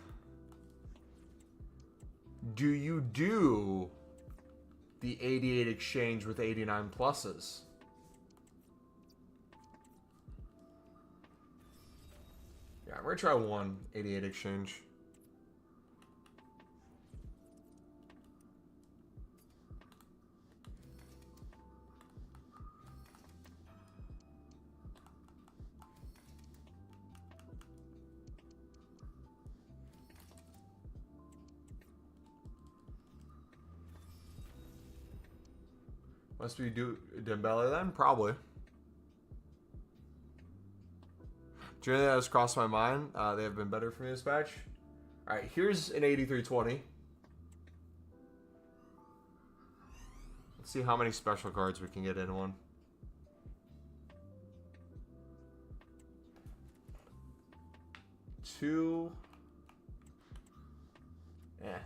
do you do the 88 exchange with 89 pluses? Yeah, I'm going to try one 88 exchange. Must we do Dembele then? Probably. Generally, that has crossed my mind. They have been better for me this batch. All right, here's an 8320. Let's see how many special cards we can get in one. Two. Yeah.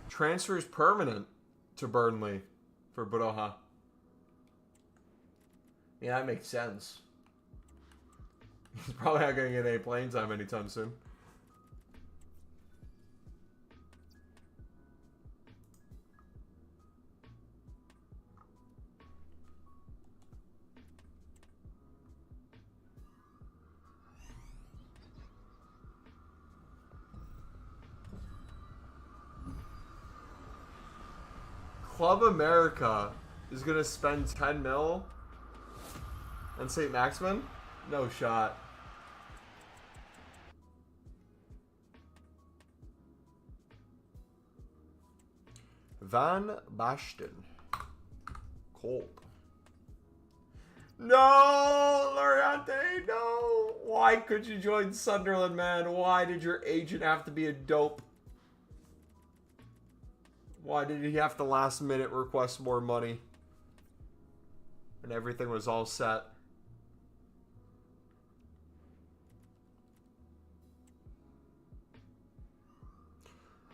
Transfers permanent to Burnley for Broha. Yeah, that makes sense. He's probably not going to get any playing time anytime soon. Club America is going to spend 10 mil on St. Maximin? No shot. Van Basten. Cold. No, Loriente, no. Why could you join Sunderland, man? Why did your agent have to be a dope? Why did he have to last minute request more money? And everything was all set.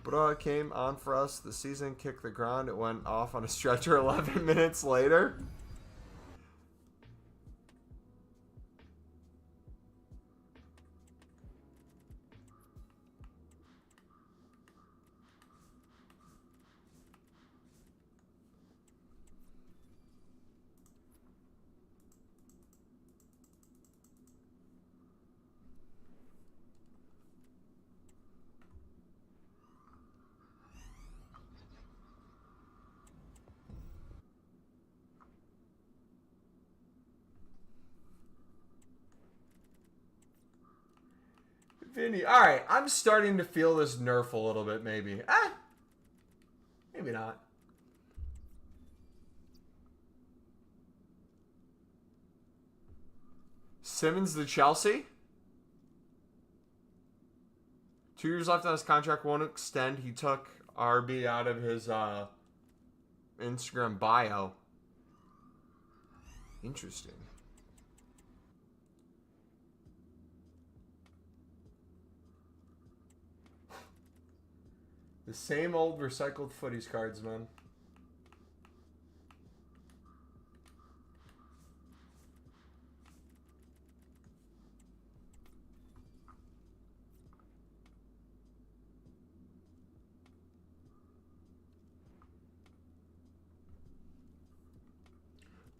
Bruh came on for us. The season kicked the ground. It went off on a stretcher 11 minutes later. Vinny. All right, I'm starting to feel this nerf a little bit, maybe. Maybe not. Simmons to Chelsea. 2 years left on his contract, won't extend. He took RB out of his Instagram bio. Interesting. The same old recycled footies cards, man.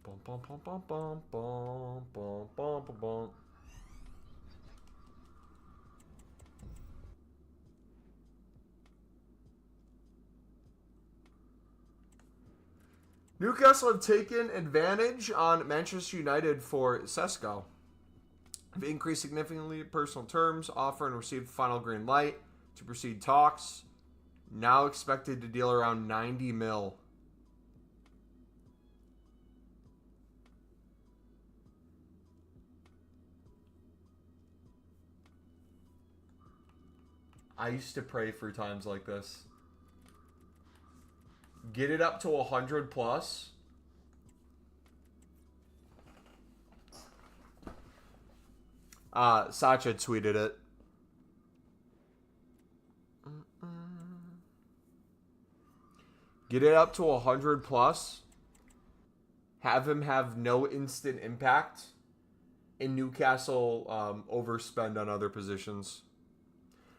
Bum, bum, bum, bum, bum, bum, bum, bum, bum, bum. Newcastle have taken advantage on Manchester United for Sesko. Have increased significantly personal terms, offer and received final green light to proceed talks. Now expected to deal around 90 mil. I used to pray for times like this. Get it up to 100 plus. Sacha tweeted it. Get it up to 100 plus. Have him have no instant impact. And Newcastle overspend on other positions.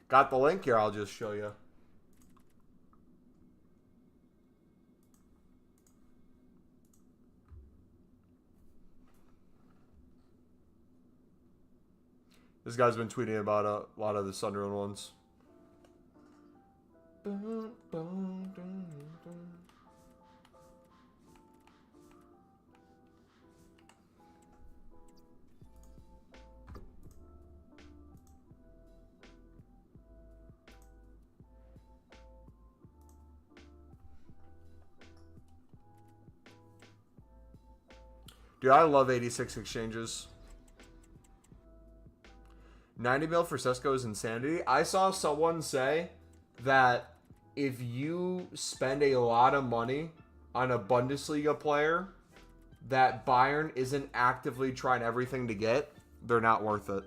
Got the link here. I'll just show you. This guy's been tweeting about a lot of the Sunderland ones. Dude, I love 86 exchanges. 90 mil for Sesko is insanity. I saw someone say that if you spend a lot of money on a Bundesliga player that Bayern isn't actively trying everything to get, they're not worth it.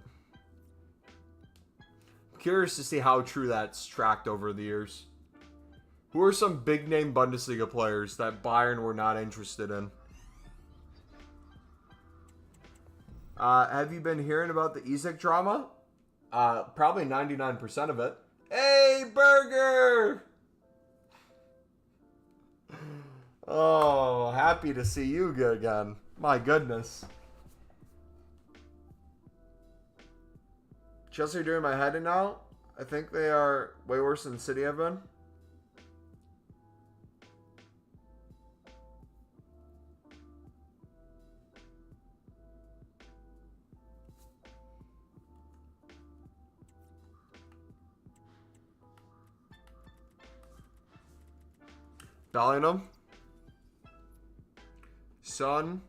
I'm curious to see how true that's tracked over the years. Who are some big name Bundesliga players that Bayern were not interested in? Have you been hearing about the Isak drama? Probably 99% of it. Hey, Burger! Oh, happy to see you again. My goodness. Chelsea are doing my head in now. I think they are way worse than City have been. Bellingham. Son.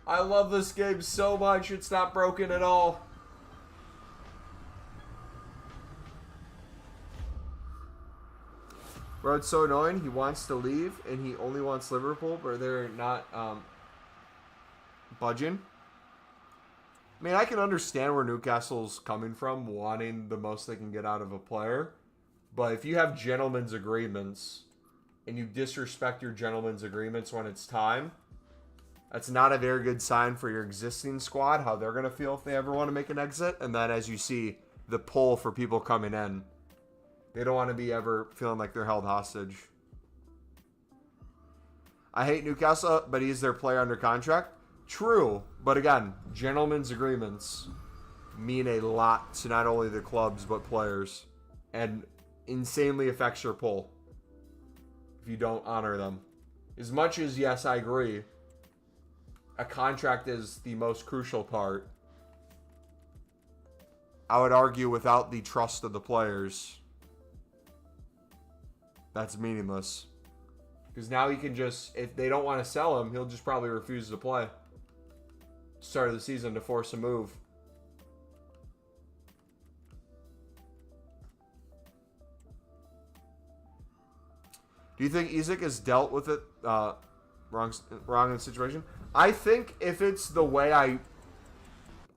I love this game so much, it's not broken at all. Bro, it's so annoying. He wants to leave, and he only wants Liverpool, but they're not budging. I mean, I can understand where Newcastle's coming from, wanting the most they can get out of a player. But if you have gentlemen's agreements and you disrespect your gentlemen's agreements when it's time, that's not a very good sign for your existing squad, how they're going to feel if they ever want to make an exit. And then as you see the pull for people coming in, they don't want to be ever feeling like they're held hostage. I hate Newcastle, but he's their player under contract. True, but again, gentlemen's agreements mean a lot to not only the clubs but players, and insanely affects your pull. if you don't honor them. As much as, yes, I agree, a contract is the most crucial part. I would argue without the trust of the players, that's meaningless. Because now he can just, if they don't want to sell him, he'll just probably refuse to play. Start of the season to force a move. Do you think Isak has dealt with it wrong in the situation? I think if it's the way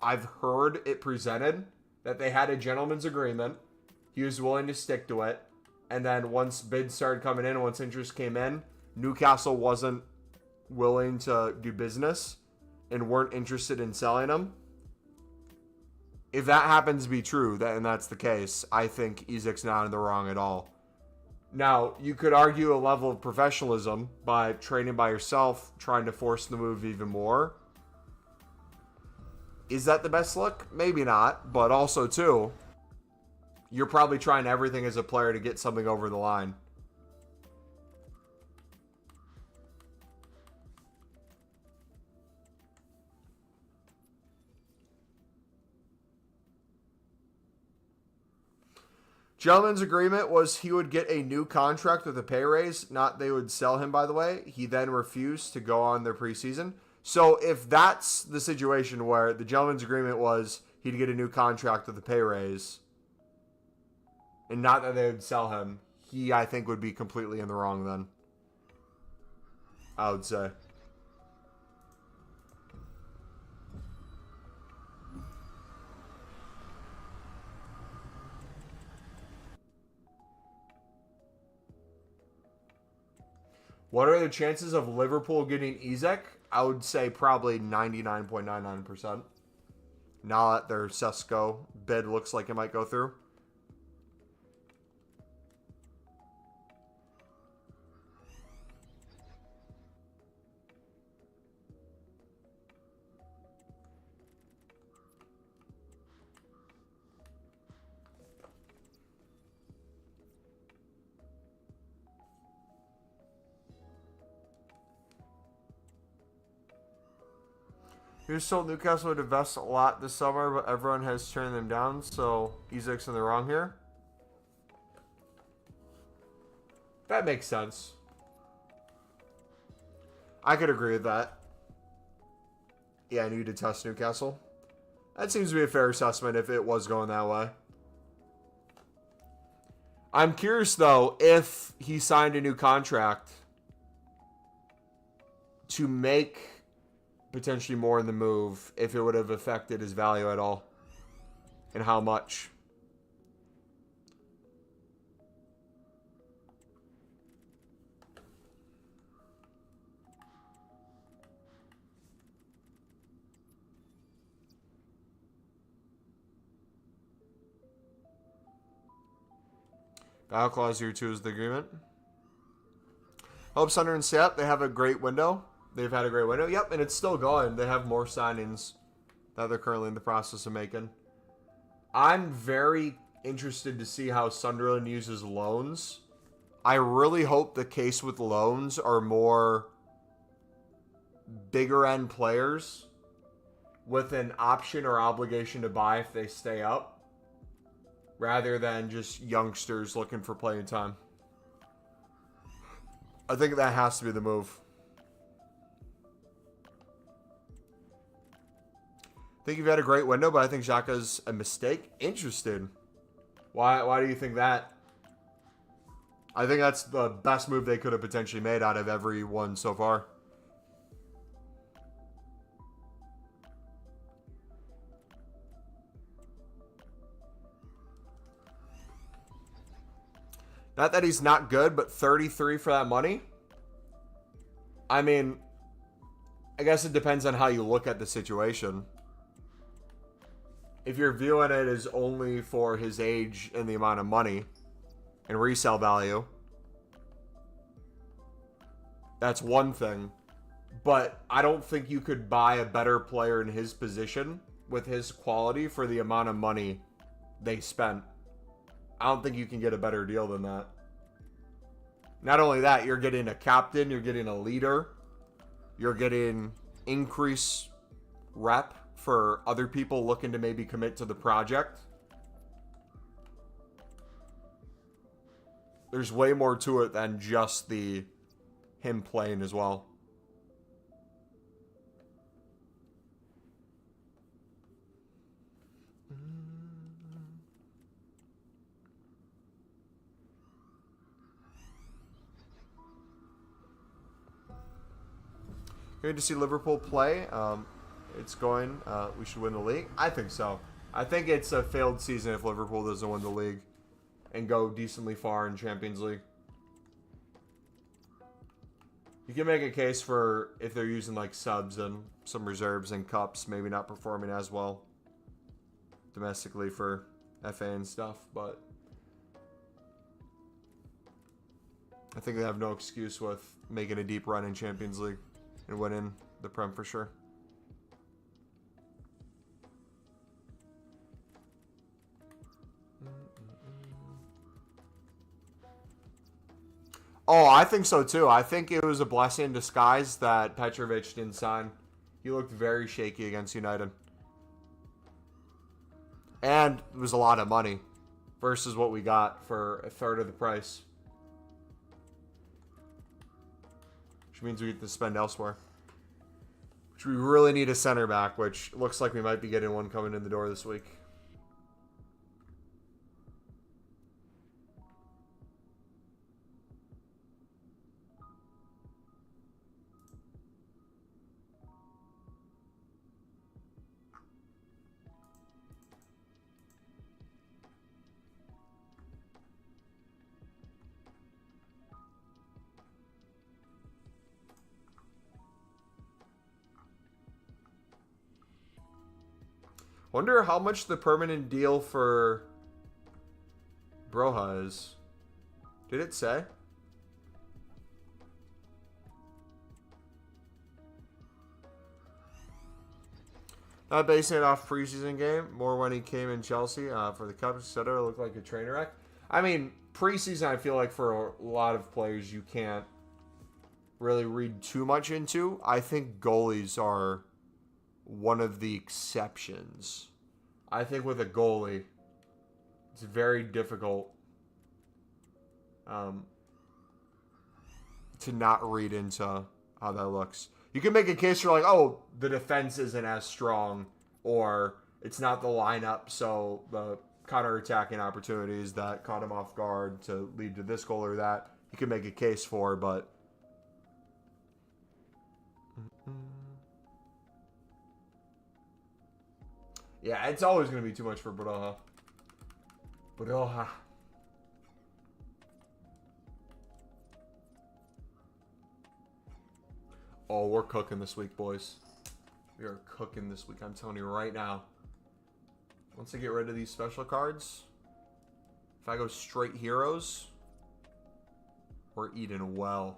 I've heard it presented, that they had a gentleman's agreement, he was willing to stick to it, and then once bids started coming in, once interest came in, Newcastle wasn't willing to do business and weren't interested in selling him. If that happens to be true, and that's the case, I think Isak's not in the wrong at all. Now, you could argue a level of professionalism by trading by yourself, trying to force the move even more. Is that the best look? Maybe not, but also, too, you're probably trying everything as a player to get something over the line. Gentleman's agreement was he would get a new contract with a pay raise, not they would sell him, by the way. He then refused to go on their preseason. So if that's the situation where the gentleman's agreement was he'd get a new contract with a pay raise, and not that they would sell him, he, I think, would be completely in the wrong then. I would say. What are the chances of Liverpool getting Isak? I would say probably 99.99%. Now that their Sesko bid looks like it might go through. He was told Newcastle would invest a lot this summer, but everyone has turned them down, so Isak's in the wrong here. That makes sense. I could agree with that. Yeah, I need to test Newcastle. That seems to be a fair assessment if it was going that way. I'm curious, though, if he signed a new contract to make potentially more in the move, if it would have affected his value at all, and how much. Battle clause year 2 is the agreement. Hope Sunder and Sepp, they have a great window. They've had a great window. Yep, and it's still going. They have more signings that they're currently in the process of making. I'm very interested to see how Sunderland uses loans. I really hope the case with loans are more bigger end players with an option or obligation to buy if they stay up, rather than just youngsters looking for playing time. I think that has to be the move. I think you've had a great window, but I think Xhaka's a mistake. Interested. Why do you think that? I think that's the best move they could have potentially made out of every one so far. Not that he's not good, but 33 for that money? I mean, I guess it depends on how you look at the situation. If you're viewing it as only for his age and the amount of money and resale value, that's one thing. But I don't think you could buy a better player in his position with his quality for the amount of money they spent. I don't think you can get a better deal than that. Not only that, you're getting a captain, you're getting a leader, you're getting increased rep for other people looking to maybe commit to the project. There's way more to it than just the him playing as well. Good to see Liverpool play. It's going. We should win the league. I think so. I think it's a failed season if Liverpool doesn't win the league and go decently far in Champions League. You can make a case for if they're using like subs and some reserves and cups, maybe not performing as well domestically for FA and stuff, but I think they have no excuse with making a deep run in Champions League and winning the Prem for sure. Oh, I think so too. I think it was a blessing in disguise that Petrovic didn't sign. He looked very shaky against United. And it was a lot of money versus what we got for a third of the price. Which means we get to spend elsewhere. Which we really need a center back, which looks like we might be getting one coming in the door this week. Wonder how much the permanent deal for Broha is. Did it say? Not basing it off preseason game. More when he came in Chelsea for the Cup, etc. Looked like a train wreck. I mean, preseason, I feel like for a lot of players, you can't really read too much into. I think goalies are one of the exceptions. I think with a goalie, it's very difficult to not read into how that looks. You can make a case for like, oh, the defense isn't as strong, or it's not the lineup, so the counter-attacking opportunities that caught him off guard to lead to this goal or that, you can make a case for, but yeah, it's always going to be too much for Broha. Broha. Oh, we're cooking this week, boys. We are cooking this week. I'm telling you right now. Once I get rid of these special cards, if I go straight heroes, we're eating well.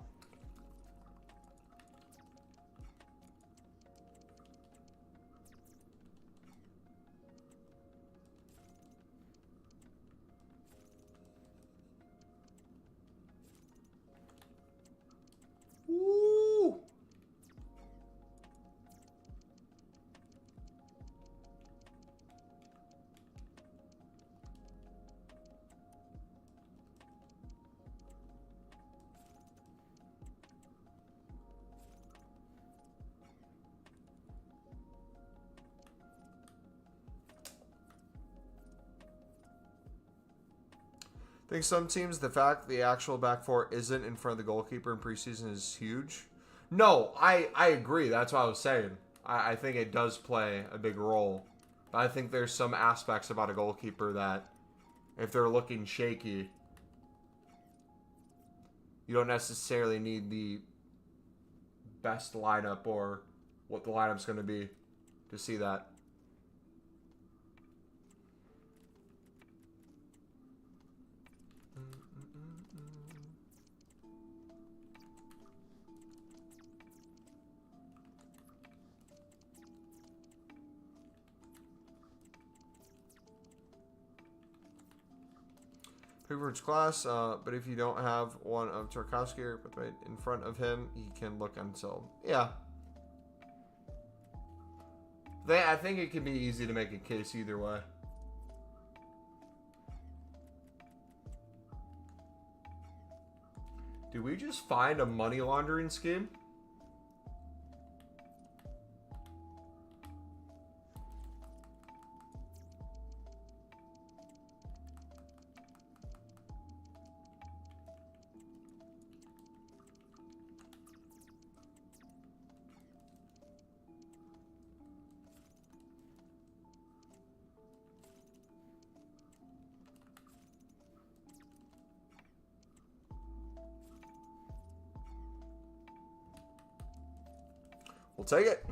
I think some teams, the fact the actual back four isn't in front of the goalkeeper in preseason is huge. No, I agree. That's what I was saying. I think it does play a big role. But I think there's some aspects about a goalkeeper that if they're looking shaky, you don't necessarily need the best lineup or what the lineup's going to be to see that. Pickford's class, but if you don't have one of Tarkowski or right in front of him, he can look until. Yeah. I think it can be easy to make a case either way. Did we just find a money laundering scheme? We'll take it.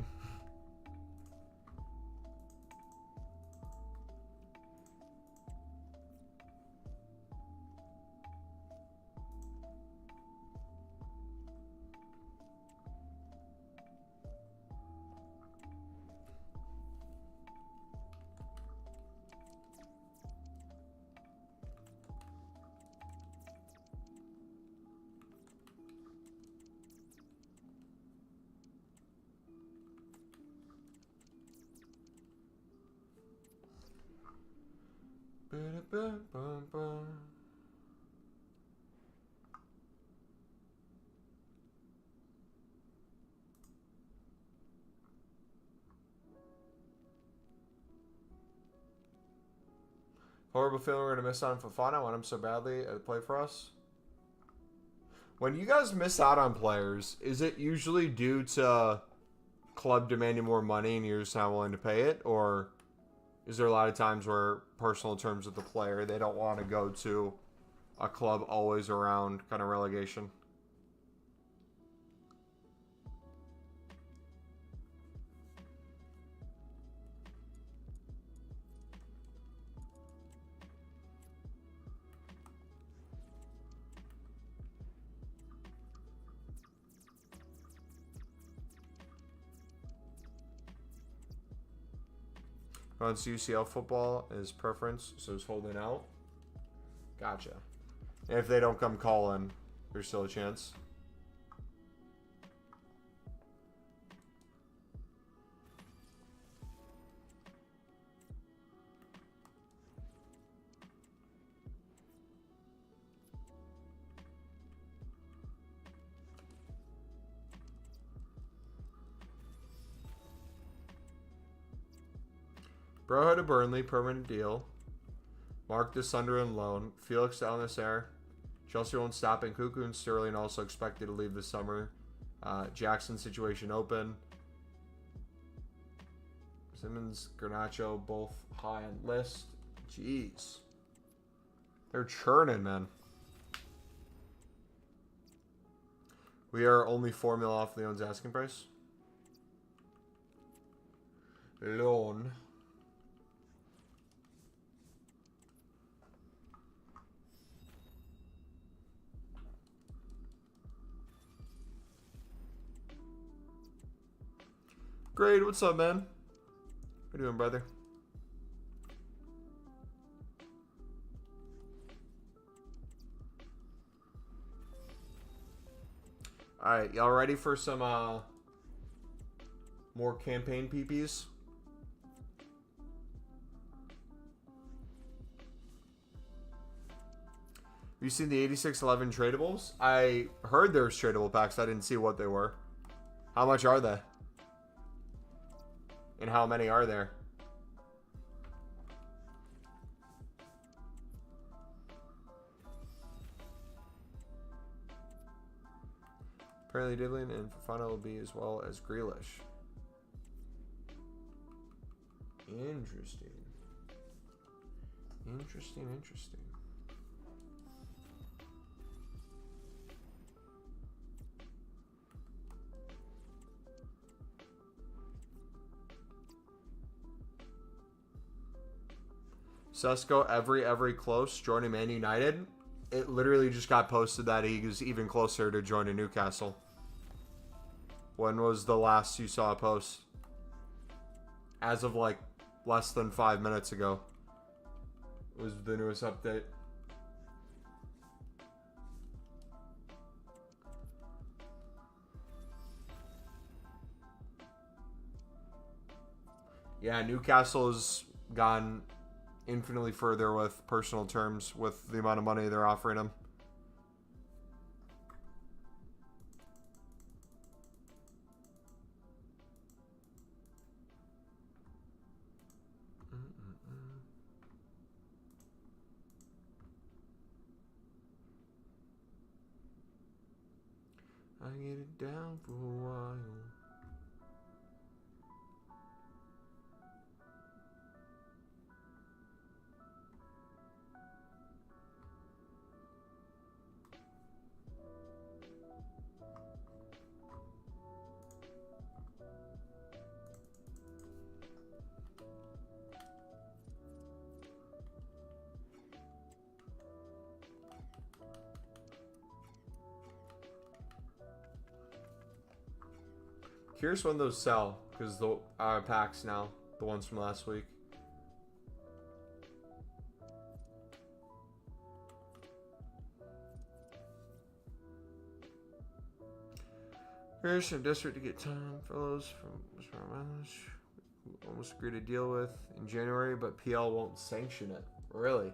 Horrible feeling we're going to miss out on Fofana. I want him so badly to play for us. When you guys miss out on players, is it usually due to club demanding more money and you're just not willing to pay it? Or is there a lot of times where personal terms with the player, they don't want to go to a club always around kind of relegation? On UCL football is preference, so it's holding out. Gotcha. And if they don't come calling, there's still a chance. Broho to Burnley, permanent deal. Mark to Sunderland loan. Felix to Al-Nassr. Chelsea won't stop, and Cuckoo and Sterling also expected to leave this summer. Jackson situation open. Simmons, Garnacho, both high on list. Jeez. They're churning, man. We are only 4 mil off Leon's asking price. Loan. Great, what's up, man? How you doing, brother? Alright, y'all ready for some more campaign PPs? Have you seen the 86-11 tradables? I heard there's tradable packs. I didn't see what they were. How much are they? And how many are there? Apparently Diddlin and Fofana will be as well as Grealish. Interesting. Interesting. Sesko, every close, joining Man United. It literally just got posted that he was even closer to joining Newcastle. When was the last you saw a post? As of like less than 5 minutes ago was the newest update. Yeah, Newcastle has gone infinitely further with personal terms with the amount of money they're offering him. I get it down for a while. Curious when those sell, because the packs now, the ones from last week. Here's some desperate to get time fellows from who almost agreed to deal with in January, but PL won't sanction it. Really?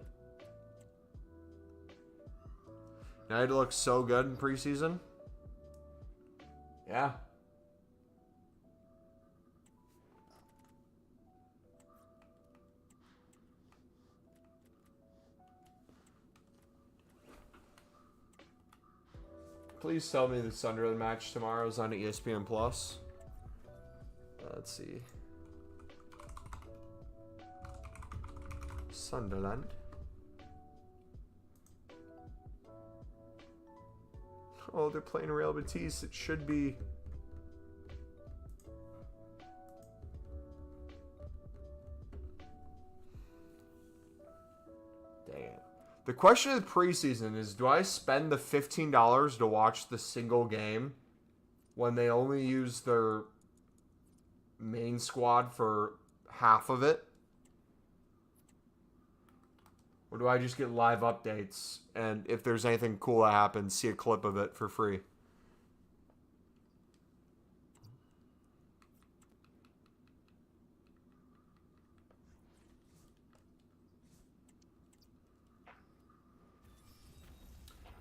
United looks so good in preseason. Yeah. Please tell me the Sunderland match tomorrow is on ESPN Plus. Let's see. Sunderland. Oh, they're playing Real Betis. It should be. Dang it. The question of the preseason is, do I spend the $15 to watch the single game when they only use their main squad for half of it? Or do I just get live updates and if there's anything cool that happens, see a clip of it for free?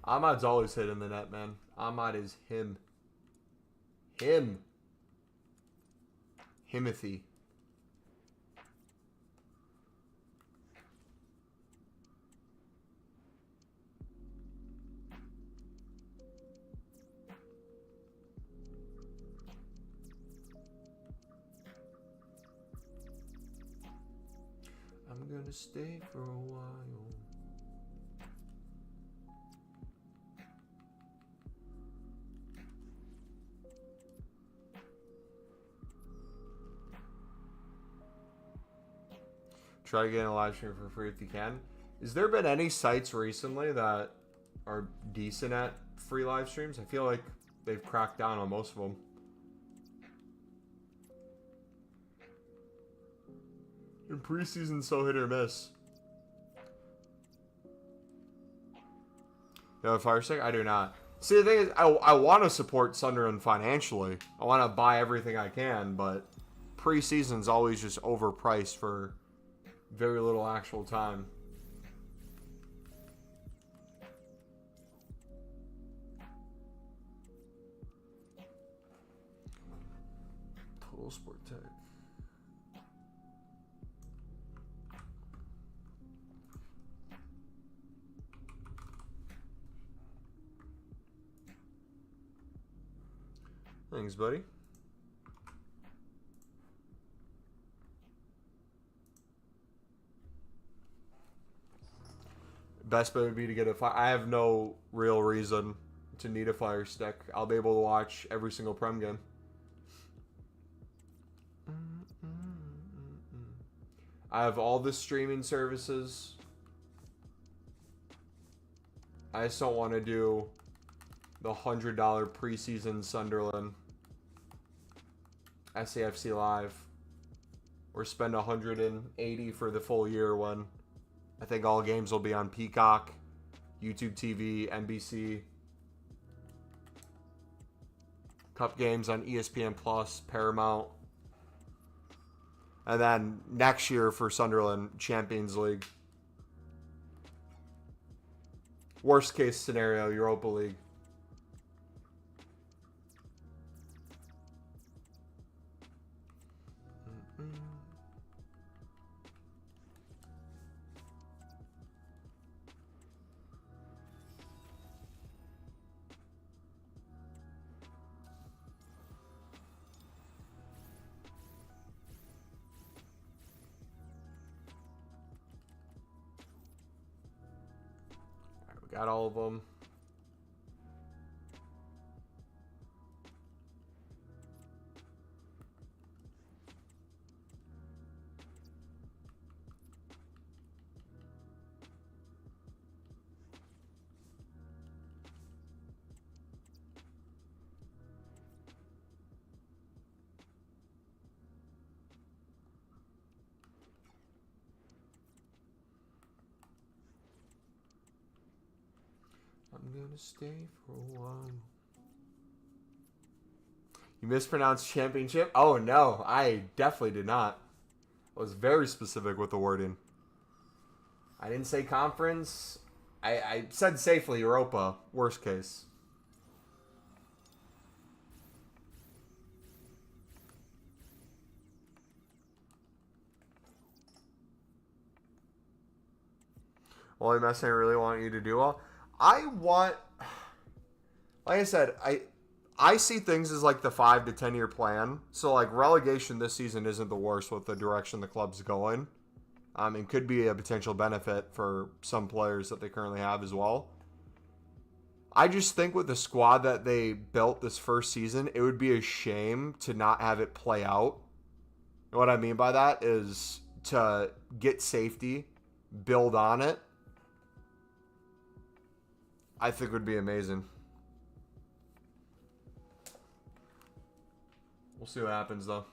Ahmad's always hitting the net, man. Ahmad is him. Himothy. I'm gonna stay for a while. Try to get in a live stream for free if you can. Has there been any sites recently that are decent at free live streams? I feel like they've cracked down on most of them. In preseason, so hit or miss. You have a Fire Stick? I do not. See, the thing is, I want to support Sunderland financially. I want to buy everything I can, but preseason's always just overpriced for very little actual time. Total Sport Tech. Thanks, buddy. Best bet would be to get a fire. I have no real reason to need a Fire Stick. I'll be able to watch every single Prem game. I have all the streaming services. I just don't want to do the $100 preseason Sunderland SAFC Live or spend $180 for the full year when I think all games will be on Peacock, YouTube TV, NBC. Cup games on ESPN Plus, Paramount. And then next year for Sunderland, Champions League. Worst case scenario, Europa League. We got all of them. I'm gonna stay for a while. You mispronounced championship? Oh no, I definitely did not. I was very specific with the wording. I didn't say conference. I said safely Europa, worst case. Wally Messi, I really want you to do well. I want, like I said, I see things as like the 5 to 10 year plan. So like relegation this season isn't the worst with the direction the club's going. It could be a potential benefit for some players that they currently have as well. I just think with the squad that they built this first season, it would be a shame to not have it play out. And what I mean by that is to get safety, build on it. I think would be amazing. We'll see what happens though.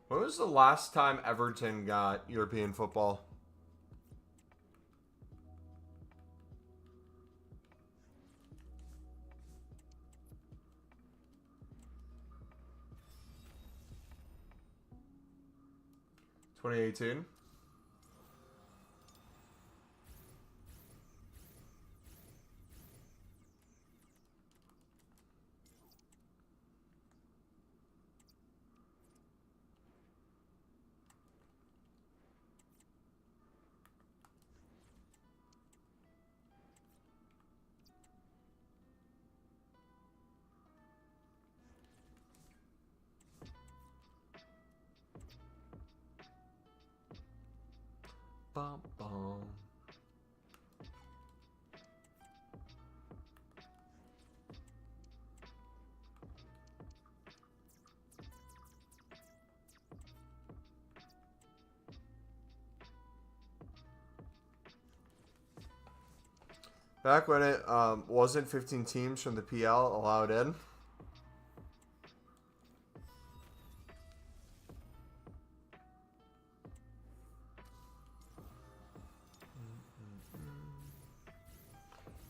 When was the last time Everton got European football? (2018) Bum, bum. Back when it wasn't 15 teams from the PL allowed in.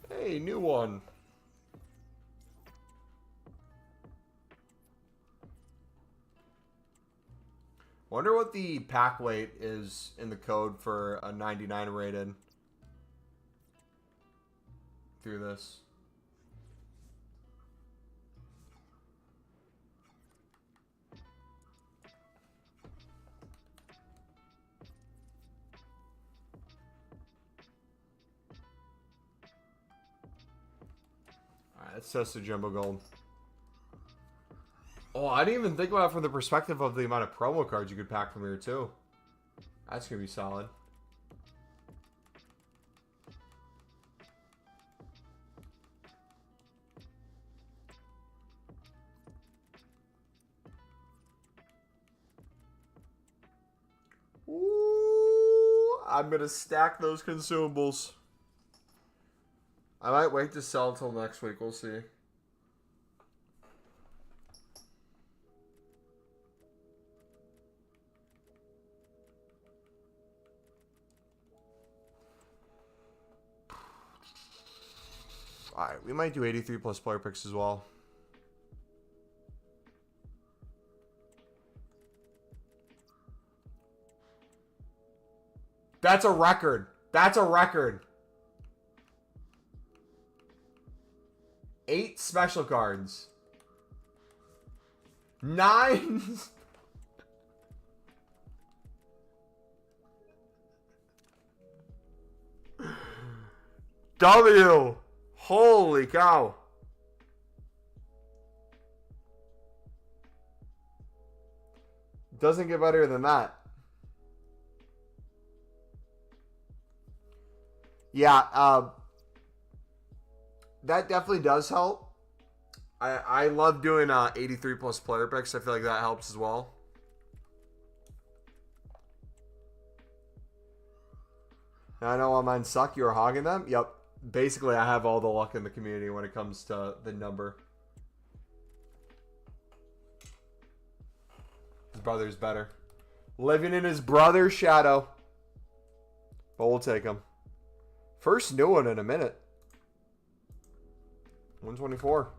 Hey, new one. Wonder what the pack weight is in the code for a 99 rated through this. Alright, let's test the Jumbo Gold. Oh, I didn't even think about it from the perspective of the amount of promo cards you could pack from here, too. That's going to be solid. Ooh, I'm going to stack those consumables. I might wait to sell until next week. We'll see. Alright, we might do 83 plus player picks as well. That's a record. That's a record. 8 special cards. 9. W. Holy cow. Doesn't get better than that. Yeah, that definitely does help. I love doing 83 plus player picks. I feel like that helps as well. I know mine suck. You're hogging them. Yep. Basically, I have all the luck in the community when it comes to the number. His brother's better. Living in his brother's shadow. But we'll take him. First new one in a minute. 124.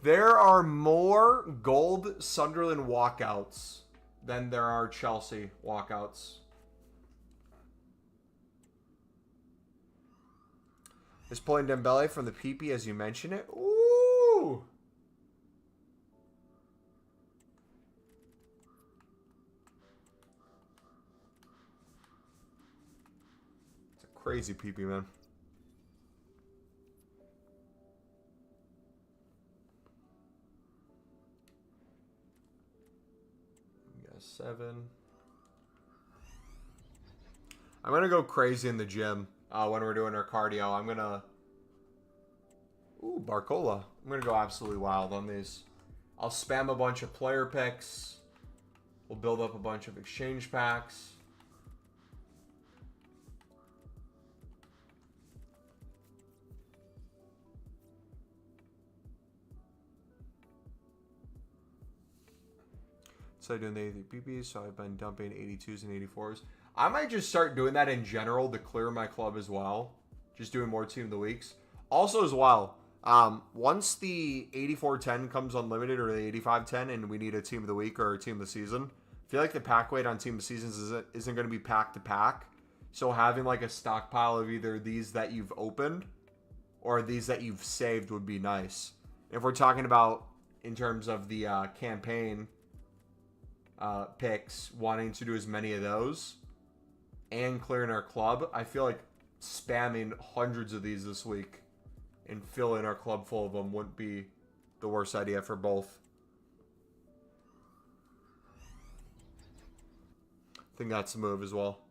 There are more gold Sunderland walkouts than there are Chelsea walkouts. Is pulling Dembele from the PP as you mention it. Ooh. It's a crazy PP, man. We got 7. I'm going to go crazy in the gym. When we're doing our cardio, I'm gonna... Ooh, Barcola. I'm gonna go absolutely wild on these. I'll spam a bunch of player picks. We'll build up a bunch of exchange packs. So I'm doing the 83 PPs, so I've been dumping 82s and 84s. I might just start doing that in general to clear my club as well. Just doing more team of the weeks. Also as well, once the 84-10 comes unlimited or the 85-10 and we need a team of the week or a team of the season, I feel like the pack weight on team of the seasons isn't going to be pack to pack. So having like a stockpile of either these that you've opened or these that you've saved would be nice. If we're talking about in terms of the campaign picks, wanting to do as many of those and clearing our club, I feel like spamming hundreds of these this week and filling our club full of them wouldn't be the worst idea for both. I think that's a move as well.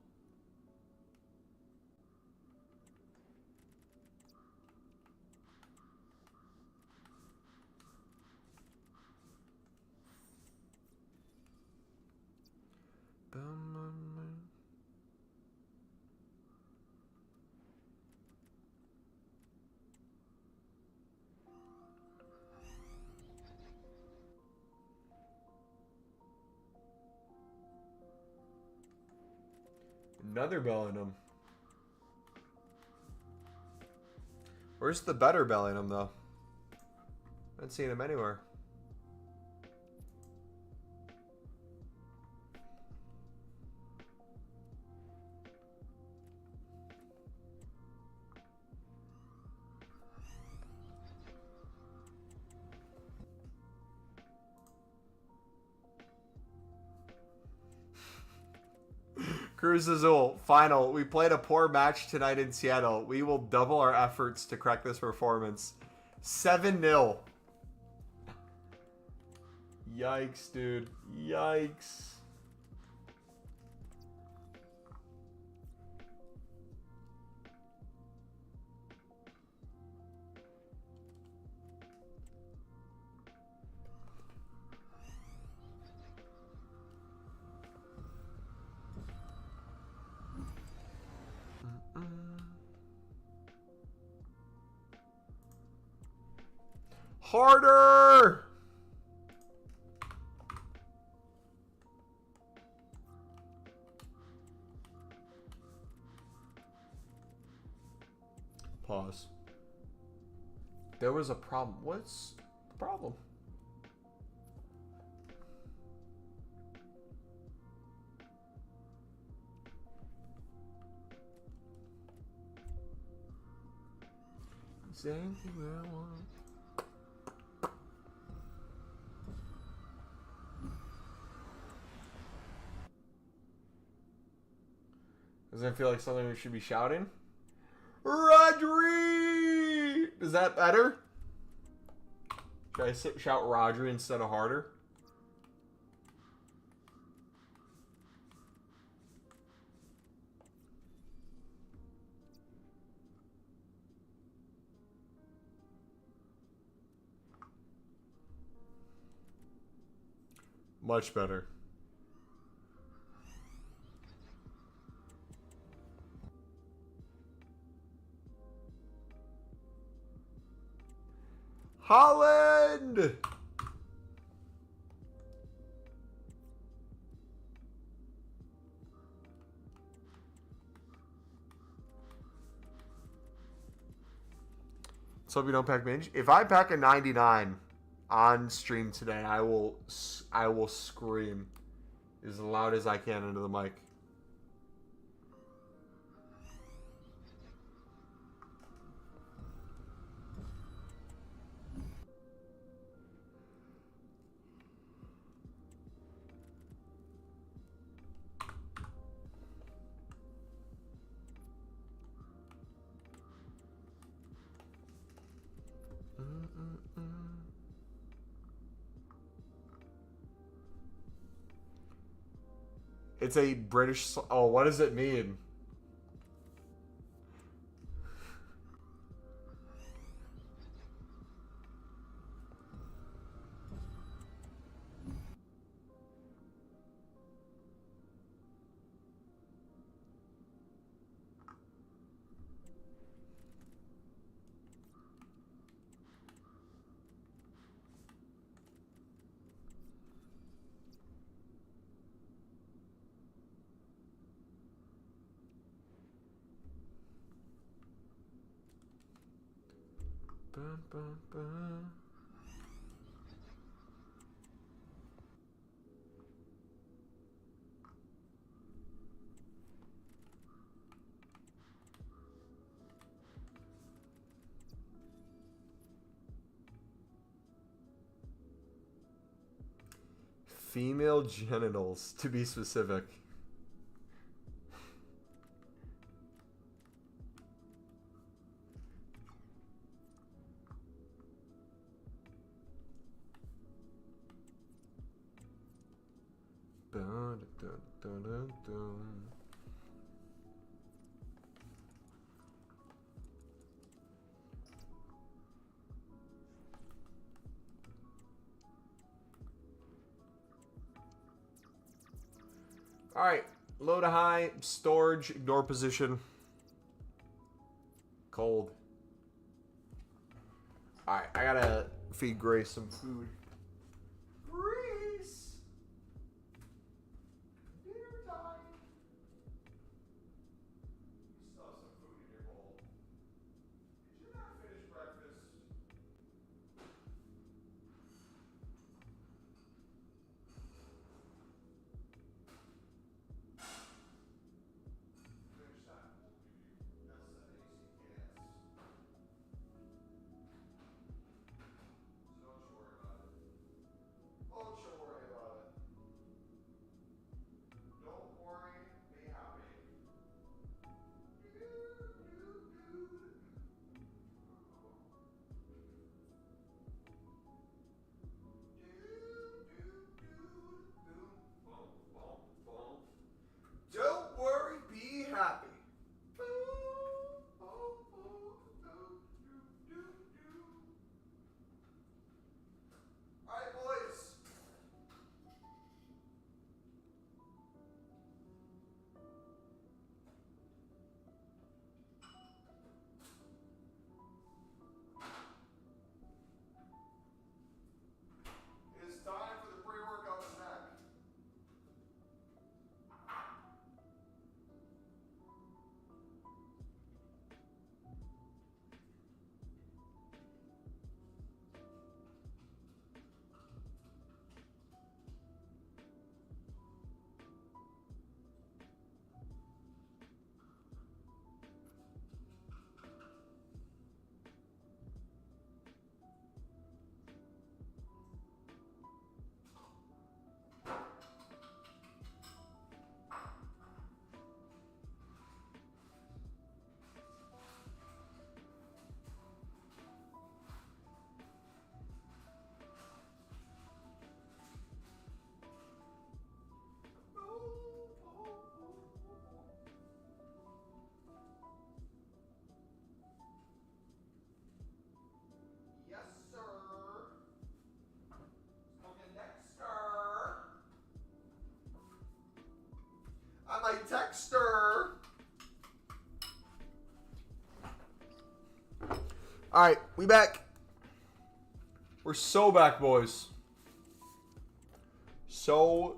Another Bellingham. Where's the better Bellingham, though? I haven't seen him anywhere. Cruz Azul, final. We played a poor match tonight in Seattle. We will double our efforts to correct this performance. 7-0. Yikes, dude. Yikes. Harder! Pause. There was a problem. What's the problem? Is there anything I want? Doesn't it feel like something we should be shouting? Rodri! Is that better? Should I shout Rodri instead of harder? Much better. Holland! Let's hope you don't pack binge. If I pack a 99 on stream today, I will scream as loud as I can into the mic. It's a British... Oh, what does it mean? Bum, bum, bum. Female genitals, to be specific. Dun, dun, dun, dun, dun. All right, low to high, storage, ignore position. Cold. All right, I gotta feed Grace some food. Grace! Dinner time. You still have some food in your bowl. Did you not finish breakfast? Finish that. We'll give you SACKS. So don't you worry about it. Dexter. All right, we back. We're so back, boys. So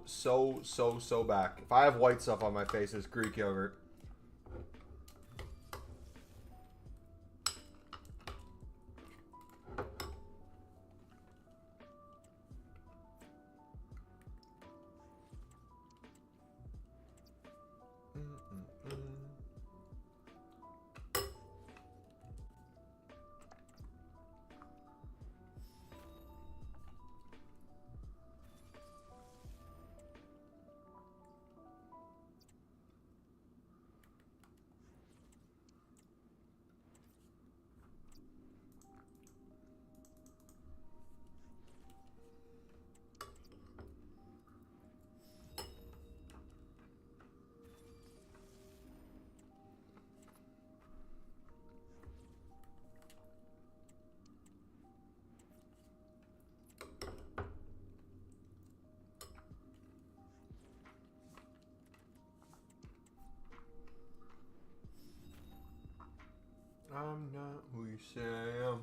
back. If I have white stuff on my face, it's Greek yogurt. I'm not who you say I am.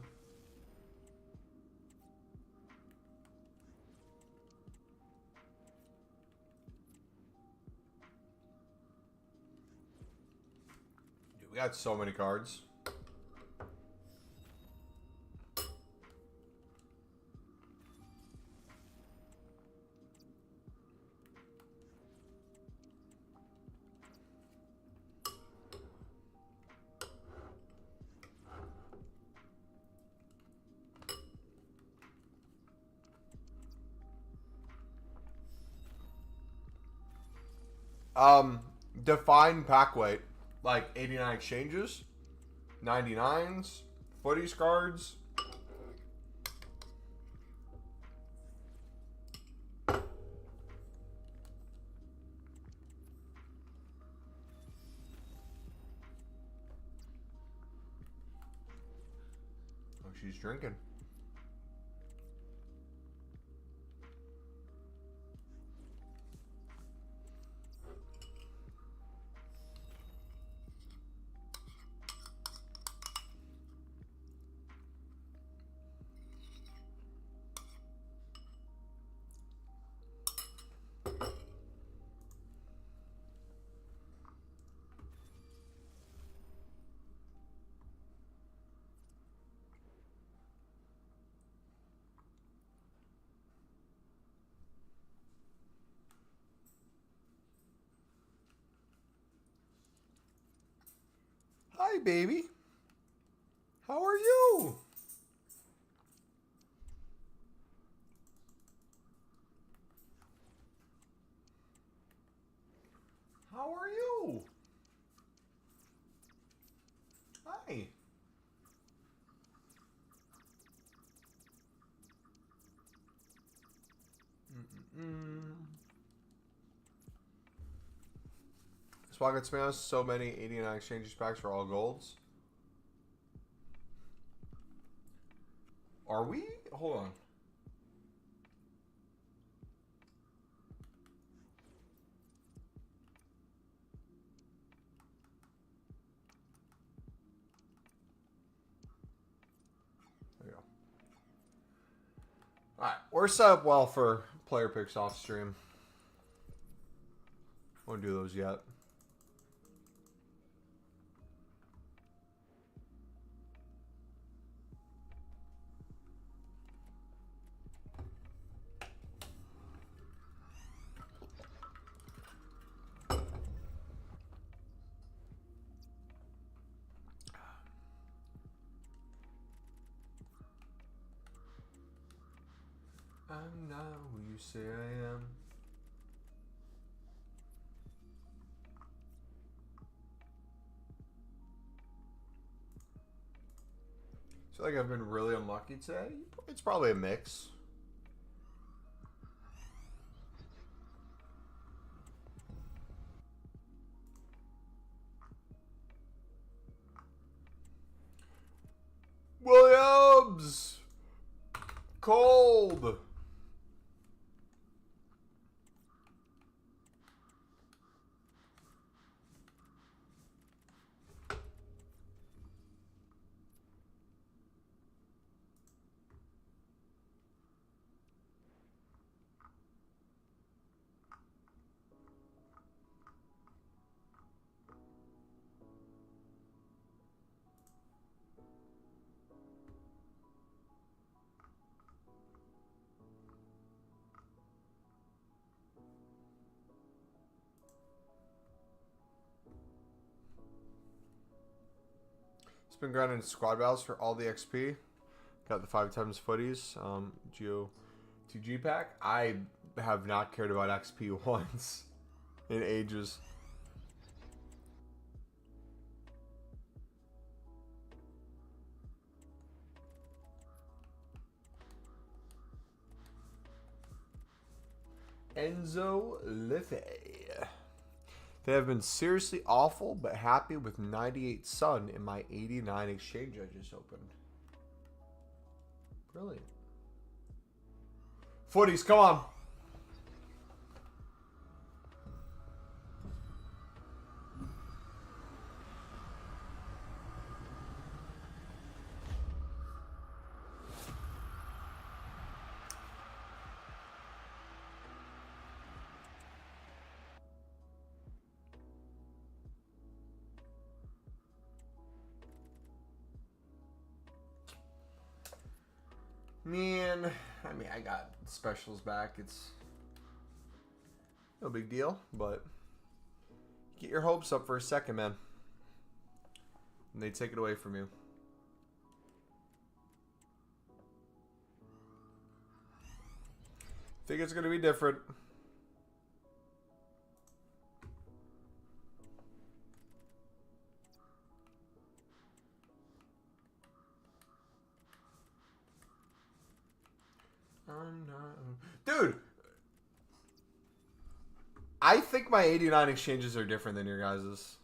Dude, we got so many cards. Define pack weight. Like 89 exchanges, 99s, footies cards. Oh, she's drinking. Hi, baby. How are you? How are you? Hi. Swag Smash, so many 89 exchanges packs for all golds. Are we? Hold on. There you go. Alright, we're set up well for player picks off stream. Won't do those yet. I'm not who you say I am. I feel like I've been really unlucky today. It's probably a mix. Williams! Cold! been grinding squad battles for all the XP. Got the 5 times footies. Geo TG pack. I have not cared about XP once in ages. Enzo Liffey. They have been seriously awful, but happy with 98 Sun in my 89 exchange I just opened. Brilliant. Footies, come on. Man, I mean, I got specials back. It's no big deal, but get your hopes up for a second, man. And they take it away from you. Think it's going to be different. Dude, I think my 89 exchanges are different than your guys's.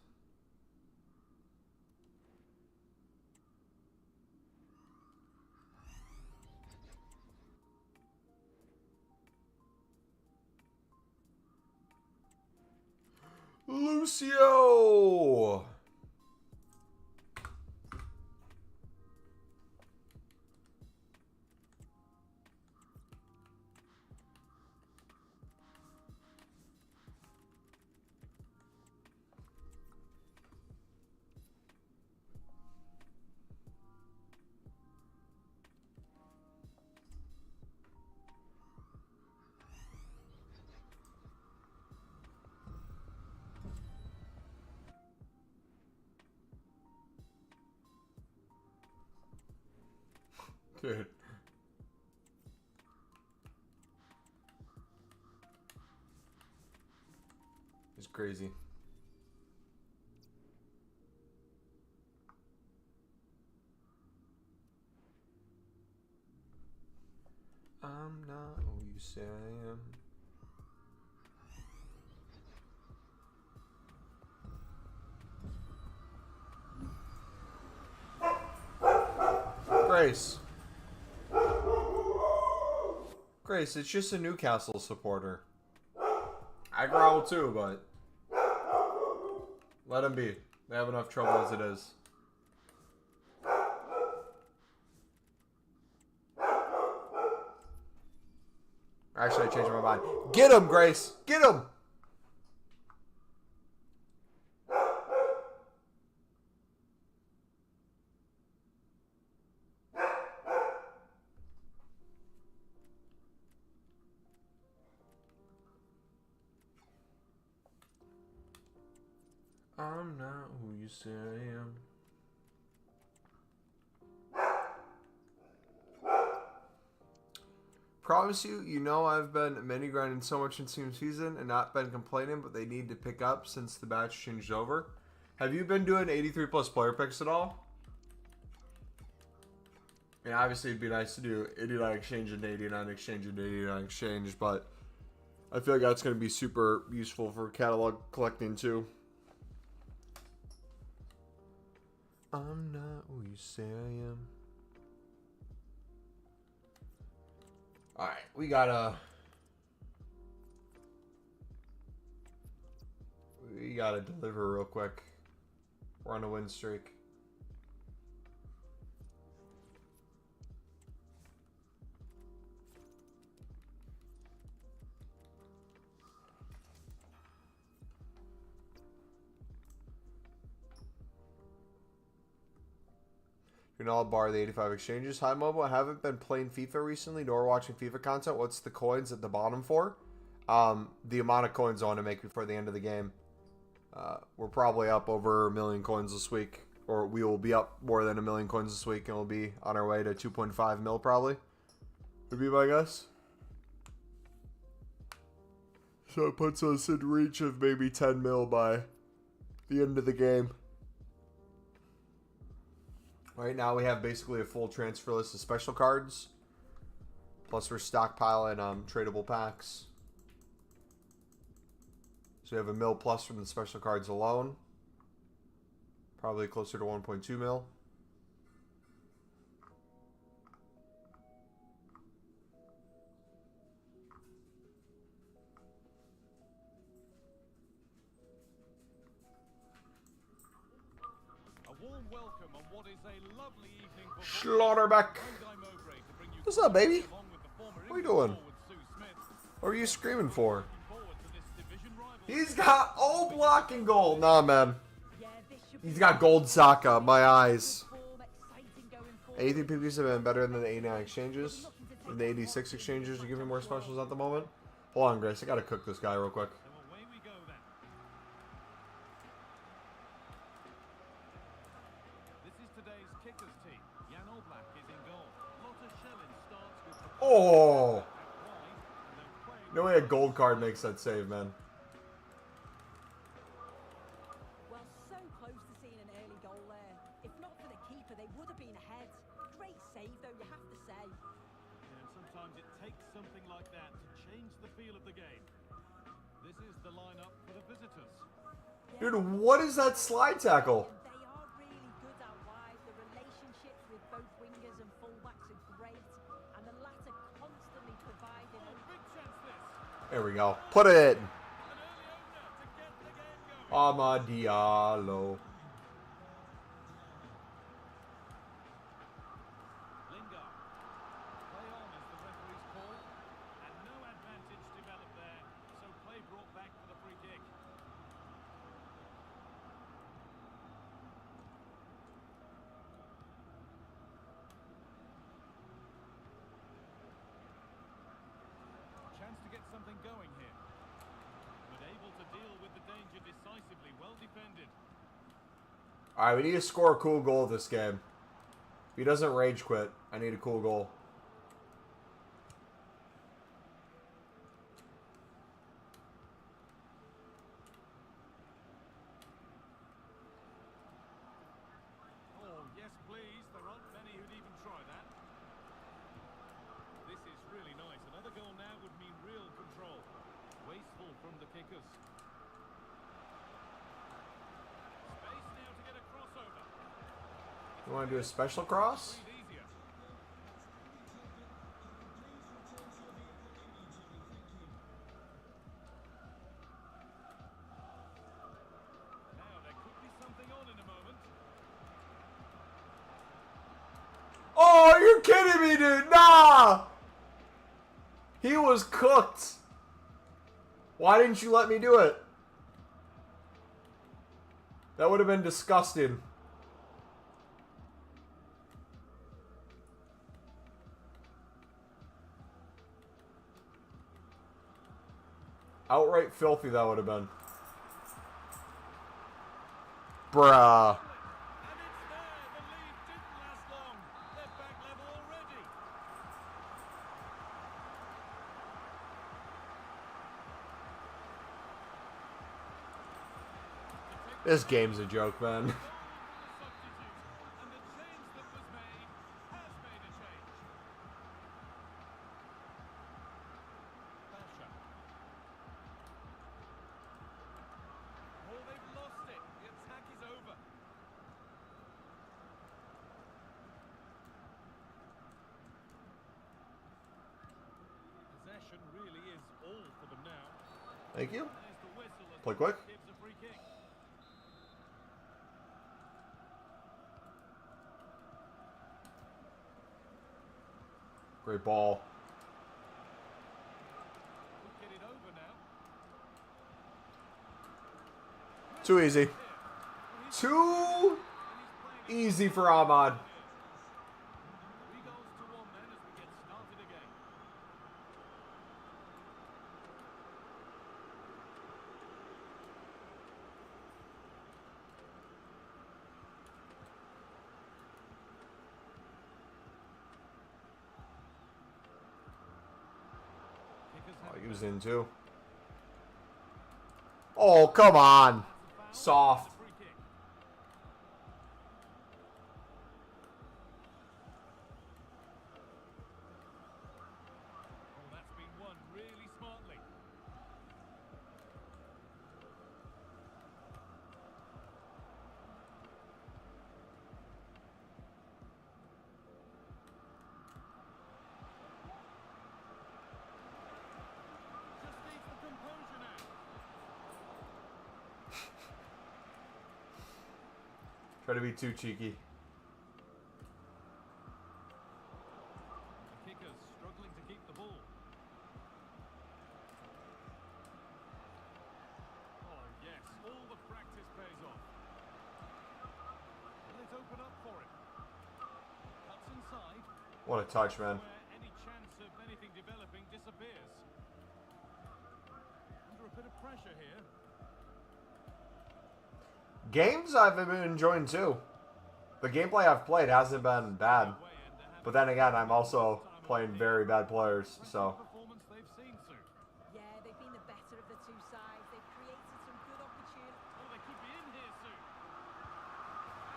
Lucio! Dude. It's crazy. I'm not who you say I am. Grace. Grace, it's just a Newcastle supporter. I growl too, but let them be. They have enough trouble as it is. Actually, I changed my mind. Get him, Grace! Get him! I'm not who you say I am. Promise you, you know I've been mini grinding so much in team season and not been complaining, but they need to pick up since the batch changed over. Have you been doing 83 plus player picks at all? I mean, obviously it'd be nice to do 89 exchange and 89 exchange and 89 exchange, but I feel like that's going to be super useful for catalog collecting too. I'm not who you say I am. Alright, we gotta deliver real quick. We're on a win streak. You're not bar the 85 exchanges. Hi, Mumbo. I haven't been playing FIFA recently, nor watching FIFA content. What's the coins at the bottom for? The amount of coins I want to make before the end of the game. We're probably up over 1 million coins this week. Or we will be up more than 1 million coins this week, and we'll be on our way to 2.5 mil probably. Would be my guess. So it puts us in reach of maybe 10 mil by the end of the game. Right now we have basically a full transfer list of special cards. Plus we're stockpiling tradable packs. So we have 1 mil plus from the special cards alone. Probably closer to 1.2 mil. A warm welcome on what is a lovely evening for Slaughterback. What's up, baby? What are you doing? What are you screaming for? He's got all black and gold. Nah, man. He's got gold Saka. My eyes. 83 PPs have been better than the 89 exchanges. And the 86 exchanges are giving more specials at the moment. Hold on, Grace. I gotta cook this guy real quick. Oh! No way a gold card makes that save, man. Well, so close to seeing an early goal there. If not for the keeper, they would have been ahead. Great save, though, you have to say. Yeah, and sometimes it takes something like that to change the feel of the game. This is the lineup for the visitors. Dude, what is that slide tackle? They are really good out wide. The relationships with both wingers and fullbacks are great. And the latter constantly providing... Big chance this. There we go. Put it in. An early opener to get the game going. Ama Diallo. Lingard. Play on as the referee's call. And no advantage developed there. So play brought back for the free kick. Chance to get something going here. But able to deal with the danger decisively. Well defended. Alright, we need to score a cool goal this game. If he doesn't rage quit, I need a cool goal. Oh, yes, please. There aren't many who'd even try that. This is really nice. Another goal now would mean real control. Wasteful from the kickers. Space now to get a crossover. You want to do a special cross? Breathe easier. Now there could be something on in a moment. Oh, you're kidding me, dude. Nah! He was cooked. Why didn't you let me do it? That would have been disgusting. Outright filthy that would have been. Bruh. And it's there. The lead didn't last long. They're back level already. This game's a joke, man. Goal for the substitute. And the change that was made has made a change. Basha. Oh, they've lost it. The attack is over. Possession really is all for them now. Thank you. There's the whistle as Play the quick. ref gives a free kick. Great ball. Could get it over now. Too easy. Too easy for Ahmad. 3 goals to 1 then as we get started again. He was in too. Oh, come on. Soft. Free kick. Oh, that's been won really smartly. Just needs the composure now. Try to be too cheeky. The kicker's struggling to keep the ball. Oh, yes, all the practice pays off. Will it open up for him? Cuts inside. What a touch, man. Where any chance of anything developing disappears. Under a bit of pressure here. Games I've been enjoying too. The gameplay I've played hasn't been bad. But then again, I'm also playing very bad players, so. Performance they've seen, Sue. Yeah, they've been the better of the two sides. They've created some good opportunities. Oh, they could be in here, Sue.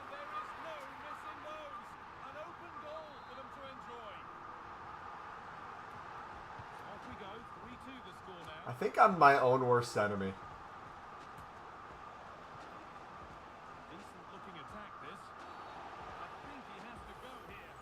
And there is no missing those. An open goal for them to enjoy. Off we go. 3-2 the score now. I think I'm my own worst enemy. Decent looking attack, this. I think he has to go here.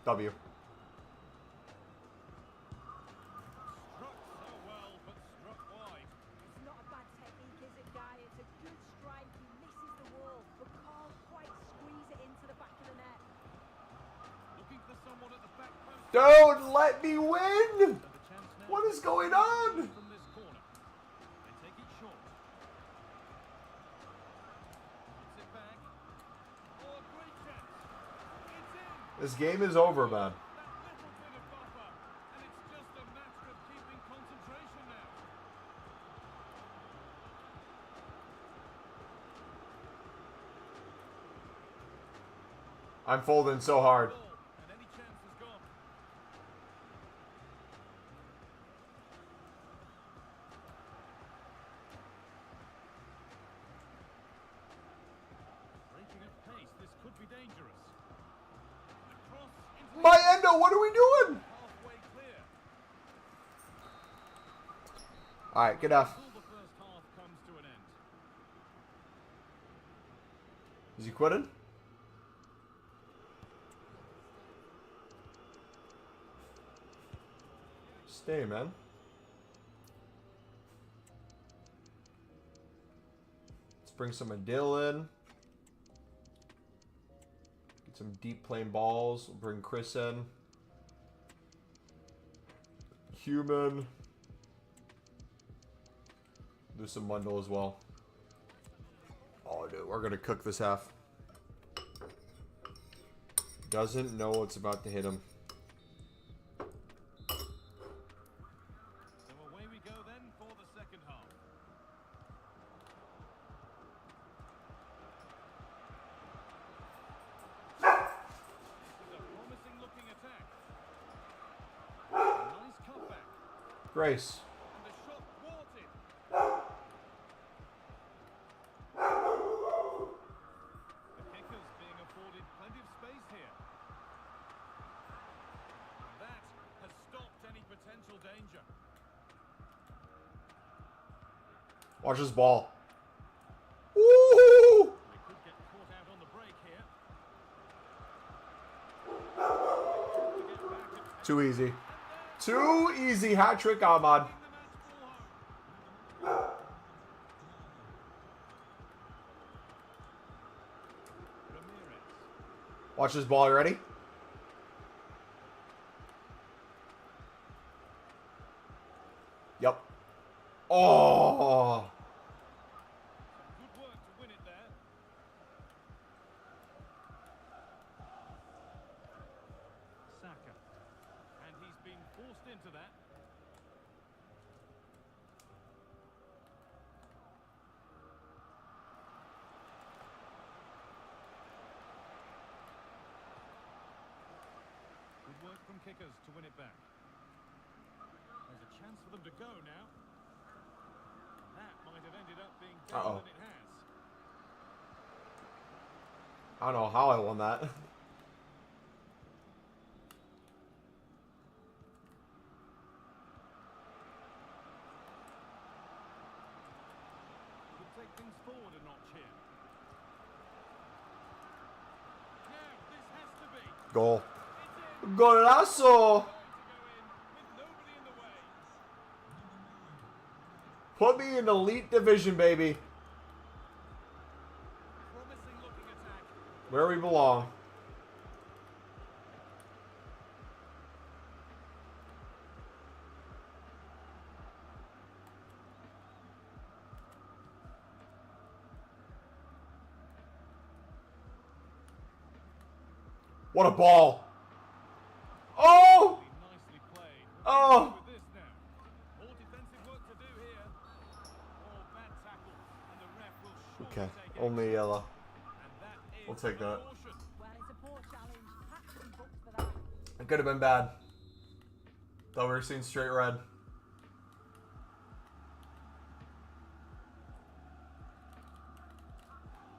W. Struck so well, but struck wide. It's not a bad technique, is it, Guy? It's a good strike. He misses the wall, but can't quite squeeze it into the back of the net. Looking for someone at the back post. Don't let me win! And the chance now What is going on? from this corner. They take it short. Puts it back. Oh, a great chance. It's in. This game is over, man. That little bit of buffer. And it's just a matter of keeping concentration now. I'm folding so hard. Ball, and any chance is gone. Breaking at pace, this could be dangerous. Across into My endo, what are we doing? halfway clear. Alright, good enough. Until the first half comes to an end. Is he quitting? Stay, man. Let's bring some Adil in. Get some deep playing balls. We'll bring Chris in. Human. Do some Mundle as well. Oh, dude, we're gonna cook this half. Doesn't know what's about to hit him. So away we go then for the second half. This is a promising looking attack. A nice cutback. Grace. And the shot thwarted. The kicker's being afforded plenty of space here. And that has stopped any potential danger. Watch this ball. Woo! They could get caught out on the break here. To get back at Too easy. Too easy. Hat trick, Ahmad. the match ball home. Ramirez. Watch this ball. You ready? Yep. Oh. Good work to win it there. Saka. And he's been forced into that. kickers to win it back. There's a chance for them to go now. That might have ended up being better than it has. I don't know how I won that. Could take things forward a notch here. Now, this has to be. Goal. It's in. Golazo! Going to go in with nobody in the way. Put me in elite division, baby. Promising looking attack. Where we belong. What a ball! Oh! Nicely played. Oh! With this now. More defensive work to do here. Oh, bad tackle. And the ref will surely Okay, take it. only yellow. And that is We'll take that. a caution. Well, it's a poor challenge. Had to be booked for that. It could have been bad. Thought we were seeing straight red.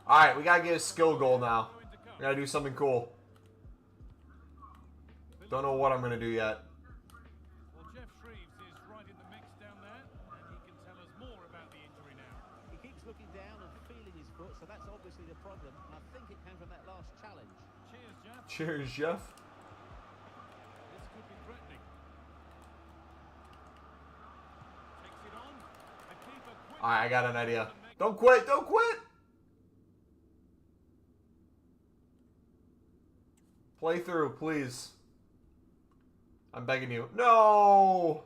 Alright, we gotta get a skill goal now. Going to come. We gotta do something cool. Don't know what I'm gonna do yet. Well, Jeff Shreves is right in the mix down there, and he can tell us more about the injury now. He keeps looking down and feeling his foot, so that's obviously the problem. I think it came from that last challenge. Cheers, Jeff. Cheers, Jeff. This could be threatening. Takes it on. A keeper quick. Alright, I got an idea. Don't quit! Don't quit! Play through, please. I'm begging you. No!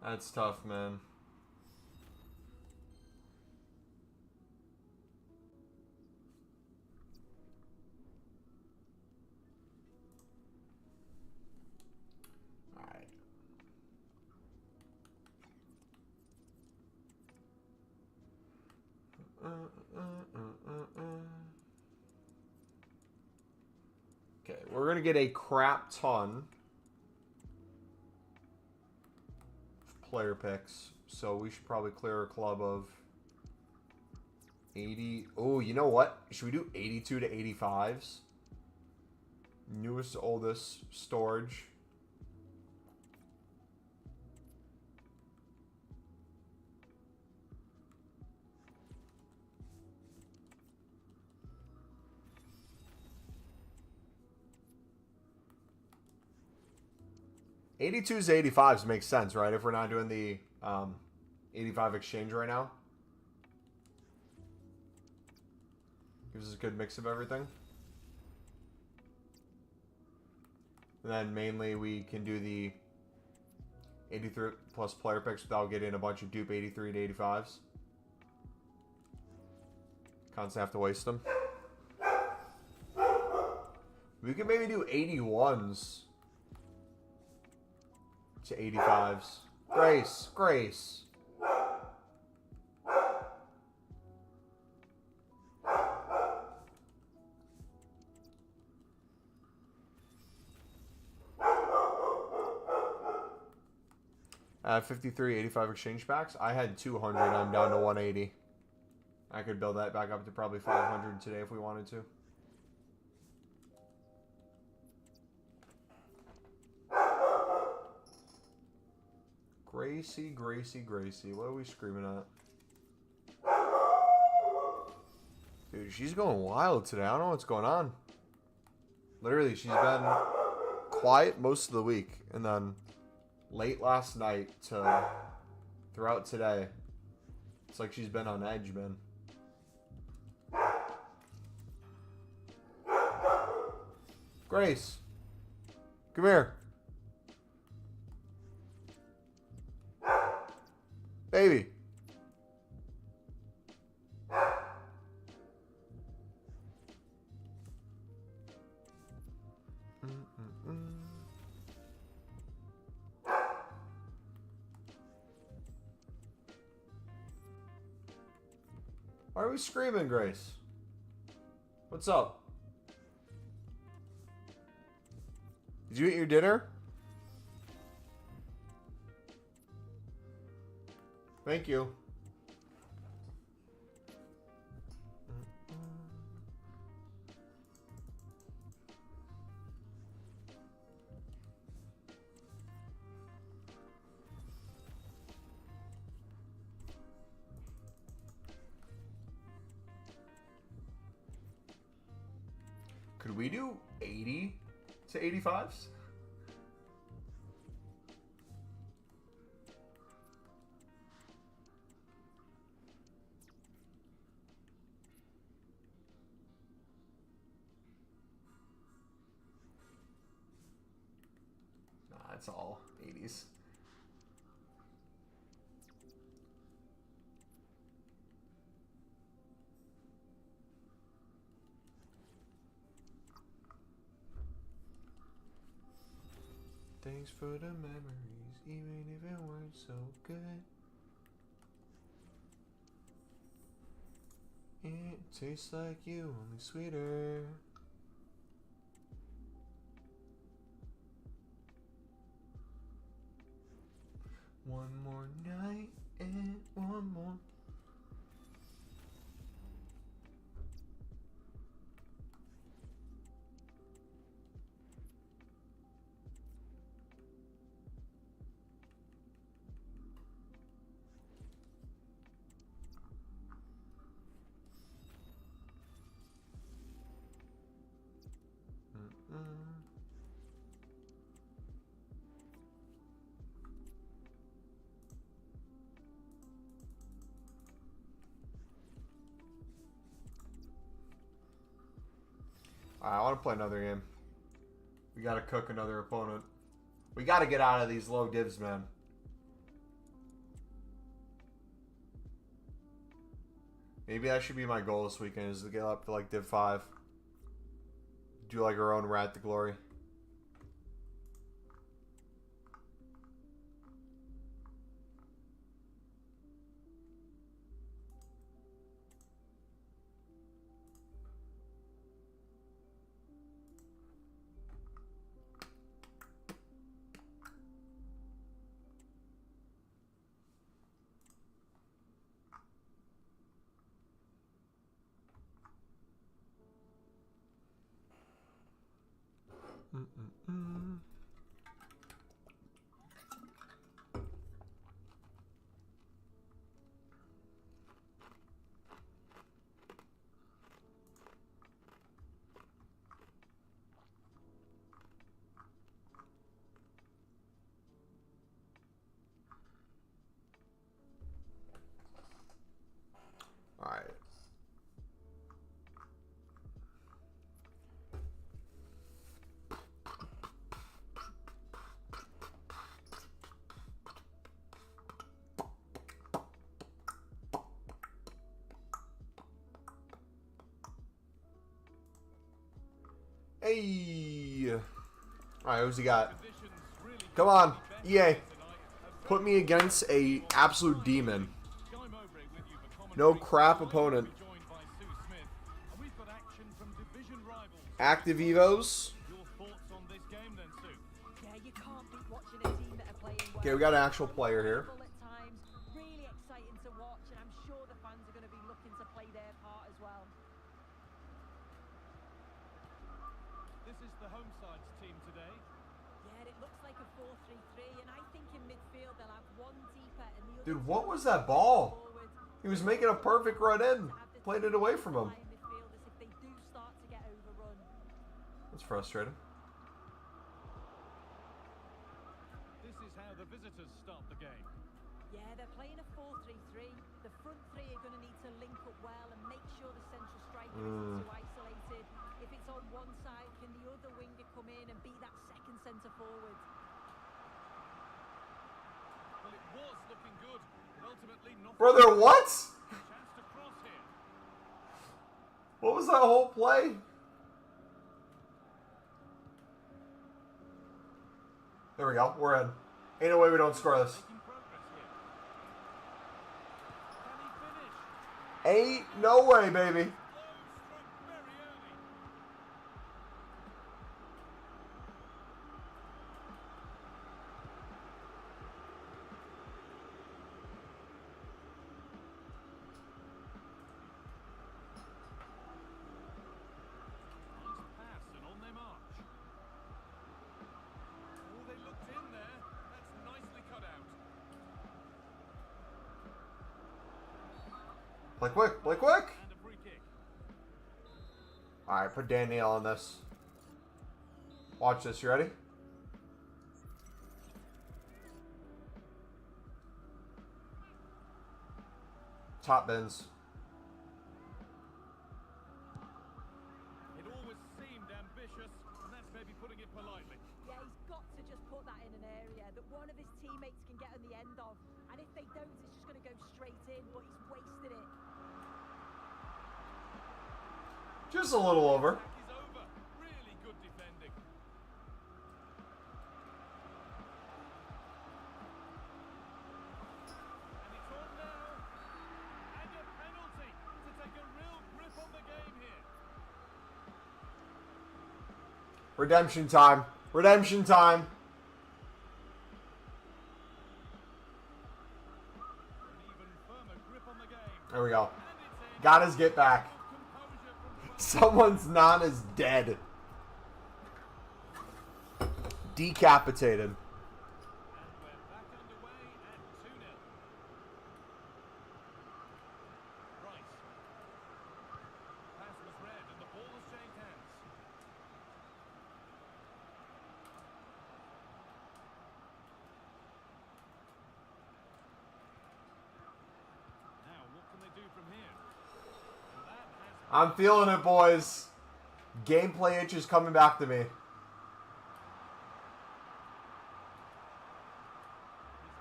That's tough, man. Alright. Okay, we're gonna get a crap ton of player picks, so we should probably clear a club of 80. Oh, you know what? Should we do 82 to 85s? Newest to oldest storage. '82s to '85s makes sense, right? If we're not doing the 85 exchange right now. Gives us a good mix of everything. And then mainly we can do the 83 plus player picks without getting a bunch of dupe 83 to 85s. Constantly have to waste them. We could maybe do 81s to 85s. Grace, Grace. I have 53 85 exchange packs. I had 200. I'm down to 180. I could build that back up to probably 500 today if we wanted to. Gracie, Gracie, Gracie. What are we screaming at? Dude, she's going wild today. I don't know what's going on. Literally, she's been quiet most of the week. And then late last night to throughout today, it's like she's been on edge, man. Grace, come here. Baby. Why are we screaming, Grace? What's up? you eat your dinner? Thank you. Could we do 80 to 85s? Nah, it's all 80s. Thanks for the memories, even if it weren't so good. It tastes like you, only sweeter. One more night and one more. Alright, I want to play another game. We got to cook another opponent. We got to get out of these low divs, man. Maybe that should be my goal this weekend, is to get up to like div 5. Do like our own Rat to Glory. Alright. Hey! Alright, who's he got? Come on, EA. Put me against a absolute demon. No crap opponent. Active Evos. Okay, we got an actual player here. Really exciting to watch, and I'm sure the fans are going to be looking to play their part as well. This is the home side's team today. Yeah, it looks like a 4-3-3, and I think in midfield they'll have one deeper and the other. Dude, what was that ball? He was making a perfect run in. Played it away from him. That's frustrating. This is how the visitors start the game. Yeah, they're playing a 4-3-3. The front three are going to need to link up well and make sure the central striker isn't too isolated. If it's on one side, can the other winger come in and be that second centre forward? Well, it was looking good, but ultimately not. Brother, what? Chance to cross here. What was that whole play? There we go. We're in. Ain't no way we don't score this. Making progress here. Can he finish? Ain't no way, baby. Low struck very early. Play quick. Play quick. And a free kick. All right, put Danielle on this. Watch this. You ready? Top bins. It always seemed ambitious, and that's maybe putting it politely. Yeah, he's got to just put that in an area that one of his teammates can get on the end of. And if they don't, it's just going to go straight in, but he's wasted it. Just a little over. Attack is over. Really good defending. And it's on now. And a penalty to take a real grip on the game here. Redemption time. Redemption time. An even firmer grip on the game. There we go. And it's in. Got his get back. Composure from Someone's non is dead. Decapitated. And we're back underway at 2-0. Rice. Pass was read and the ball has changed hands. Now, what can they do from here? And that has I'm feeling it, boys. Gameplay itch is coming back to me. he's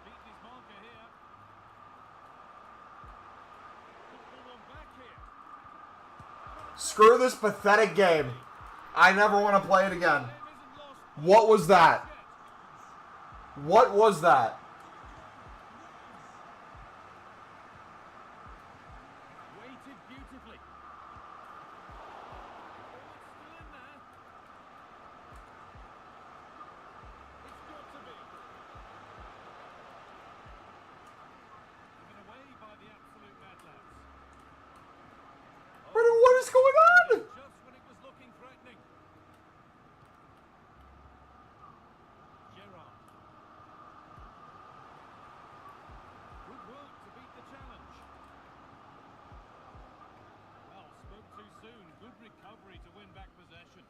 beaten his marker here. Good ball on back here. Screw this pathetic game. I never want to play it again. Game isn't lost What was that? yet. What was that? Weighted beautifully. Oh, it's still in there. It's got to be. Given away by the absolute mad lads. What is going on? Just when it was looking threatening. Gerrard. Good work to beat the challenge. Well, spoke too soon. Good recovery to win back possession.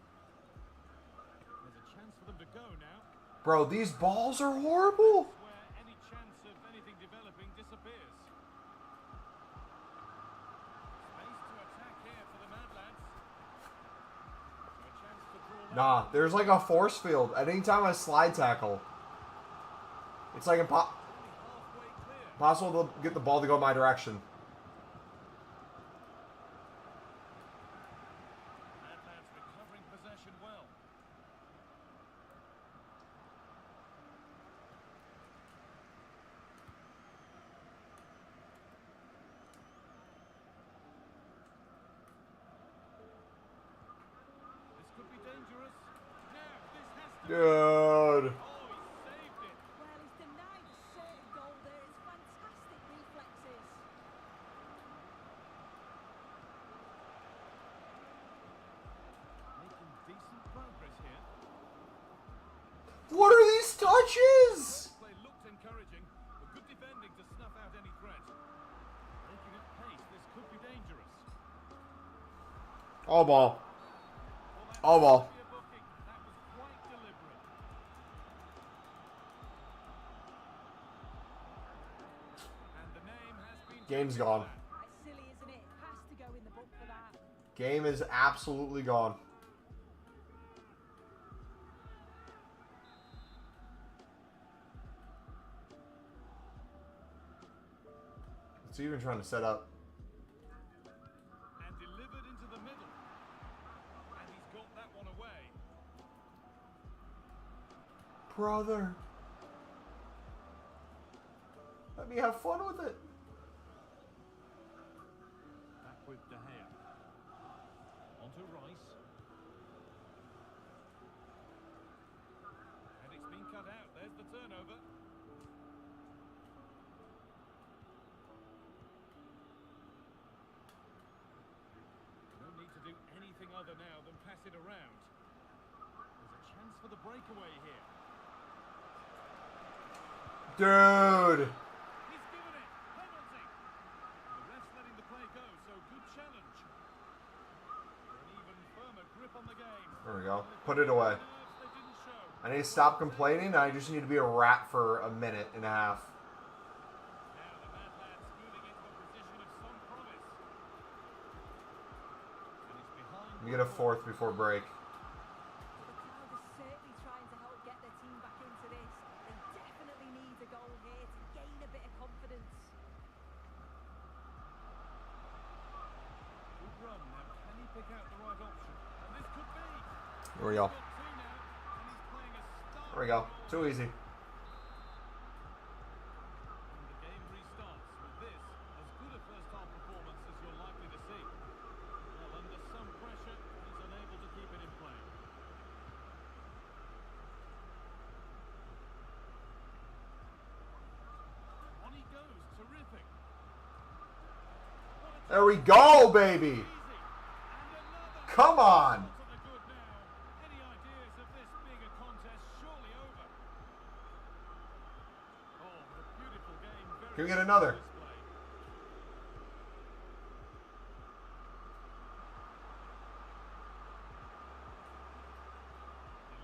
There's a chance for them to go now. Bro, these balls are horrible. Where any chance of anything developing disappears. Space to attack here for the Mad Lads. So a chance to draw Nah, there's like a force field. At any time I slide tackle, it's like only halfway clear. impossible to get the ball to go my direction. Mad Lads recovering possession well. This could be dangerous. Now, this has to Dude. Oh, he saved it. Well, he's denied the sort of goal there. It's fantastic reflexes. Making decent progress here. What are these touches? Play looked encouraging, but good defending to snuff out any threat. Making at pace, this could be dangerous. All ball. Well, that All ball. must be a booking. That was quite deliberate. And the name has been Game's taken gone. for that. It's silly, isn't it? Has to go in the book for that. Game is absolutely gone. What's he even trying to set up? And delivered into the middle. And he's got that one away. Brother. Let me have fun with it. Back with De Gea. Onto Rice. And it's been cut out. There's the turnover. No need to do anything other now than pass it around. There's a chance for the breakaway here. Dude. He's given it. Penalty. The ref's letting the play go. Put it away. Nerves they didn't show. I need to stop complaining. I just need to be a rat for a minute and a half. Now the Mad Lad's moving into a position of some promise. And he's behind. We get a fourth before break. The crowd is certainly trying to help get their team back into this. They definitely need a goal here to gain a bit of confidence. Good run. Now can he pick out the right option? And this could be. Here we go. Got two now, and he's playing a star. There we go. Too easy. And the game restarts with this, as good a first half performance as you're likely to see. Well, under some pressure, he's unable to keep it in play. On he goes, terrific. What a There we go, baby. easy. And another. Come on. To the good now. Any ideas of this being a contest surely over? Oh, what a beautiful game. Very Can we get another? display.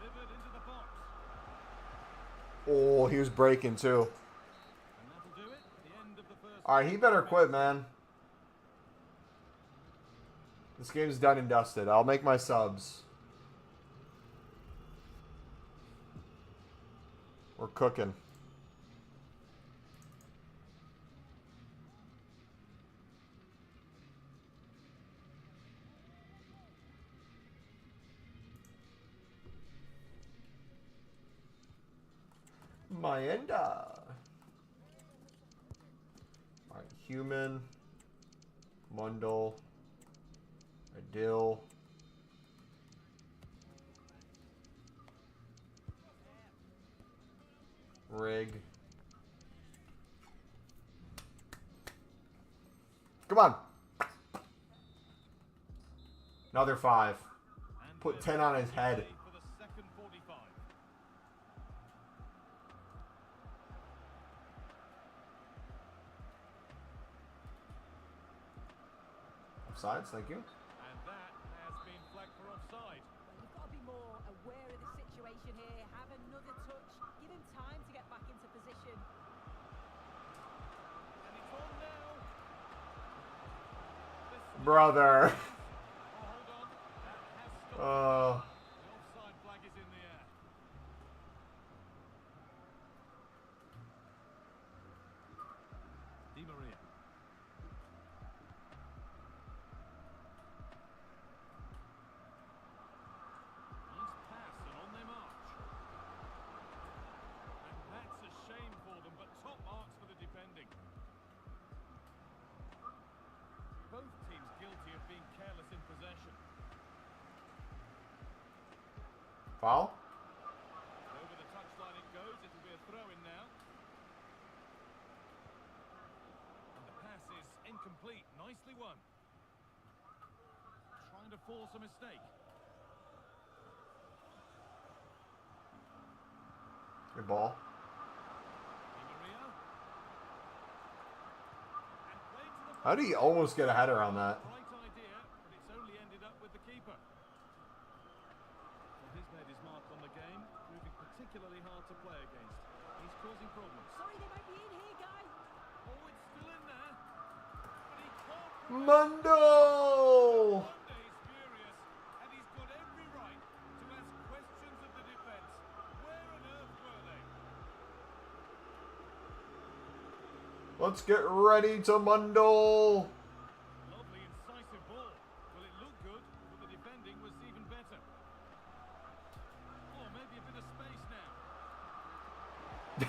Delivered into the box. Oh, he was breaking too. And that'll do it. The end of the first. All right, he better quit, man. This game's done and dusted. I'll make my subs. We're cooking. Mayenda. All right, human. Mundle. Dill. Rig. Come on. Another 5. And Put we're 10 on his head. ready for the second 45. Offsides, thank you. And that has been flagged for offside. Well, you've got to be more aware of the situation here. Have another touch. Give him time to get back into position. And it's on now. This Brother. oh, hold on. That has stopped. Oh. The offside flag is in the air. Di Maria. Nice pass and on they march. And that's a shame for them, but top marks for the defending. Both teams guilty of being careless in possession. Foul? Over the touchline it goes. It'll be a throw-in now. And the pass is incomplete. Nicely won. Trying to force a mistake. Good ball. Di Maria. And played to the How do you almost get a header on that? right idea, but it's only ended up with the keeper. Well, he's made his mark on the game, proving particularly hard to play against. He's causing problems. Sorry, they might be in here, guy. Oh, it's still in there. But he can't. Mundo! Monday's furious, and he's got every right to ask questions of the defence. Where on earth were they? Let's get ready to Mundo! Lovely, incisive ball. Well, it looked good, but the defending was even better. Oh, maybe a bit of space now. But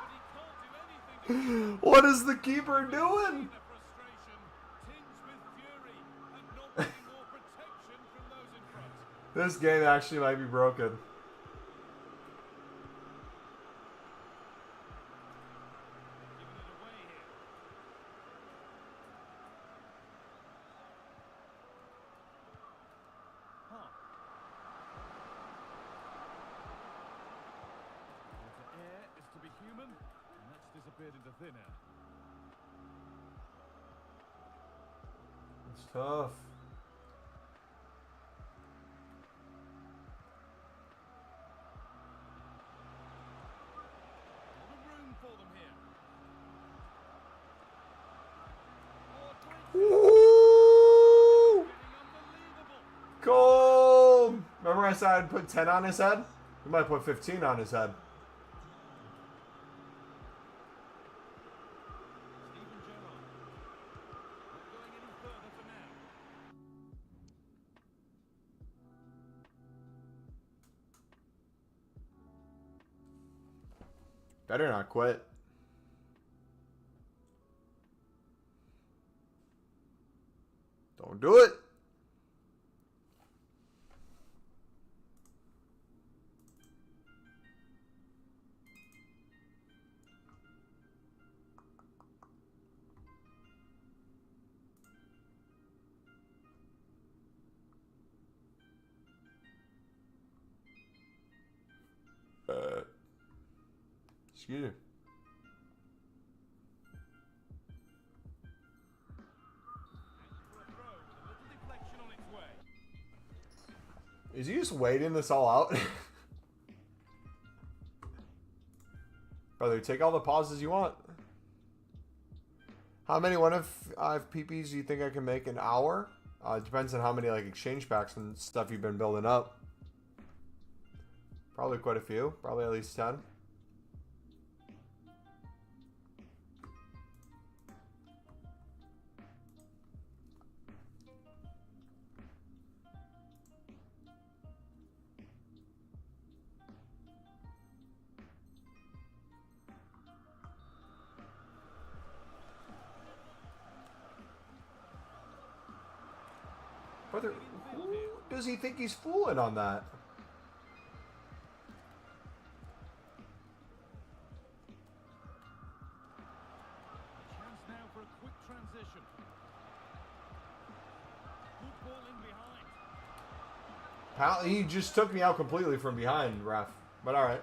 he can't do anything to What is the keeper doing? the frustration, tinged with fury, and not getting more protection from those in front. This game actually might be broken. Giving it away here. Huh. Well, to err is to be human, and that's disappeared into thin air. It's tough. I said I'd put 10 on his head? We might put 15 on his head. Steven Gerrard. Not going any further for now. Better not quit. Don't do it. Excuse me. For a throw with a little deflection on its way. Is he just waiting this all out? Brother, take all the pauses you want. How many PPs do you think I can make an hour? It depends on how many like exchange packs and stuff you've been building up. Probably quite a few. Probably at least 10. Brother, who does he think he's fooling on that? Chance now for a quick transition. Good ball in behind. He just took me out completely from behind, ref. But all right.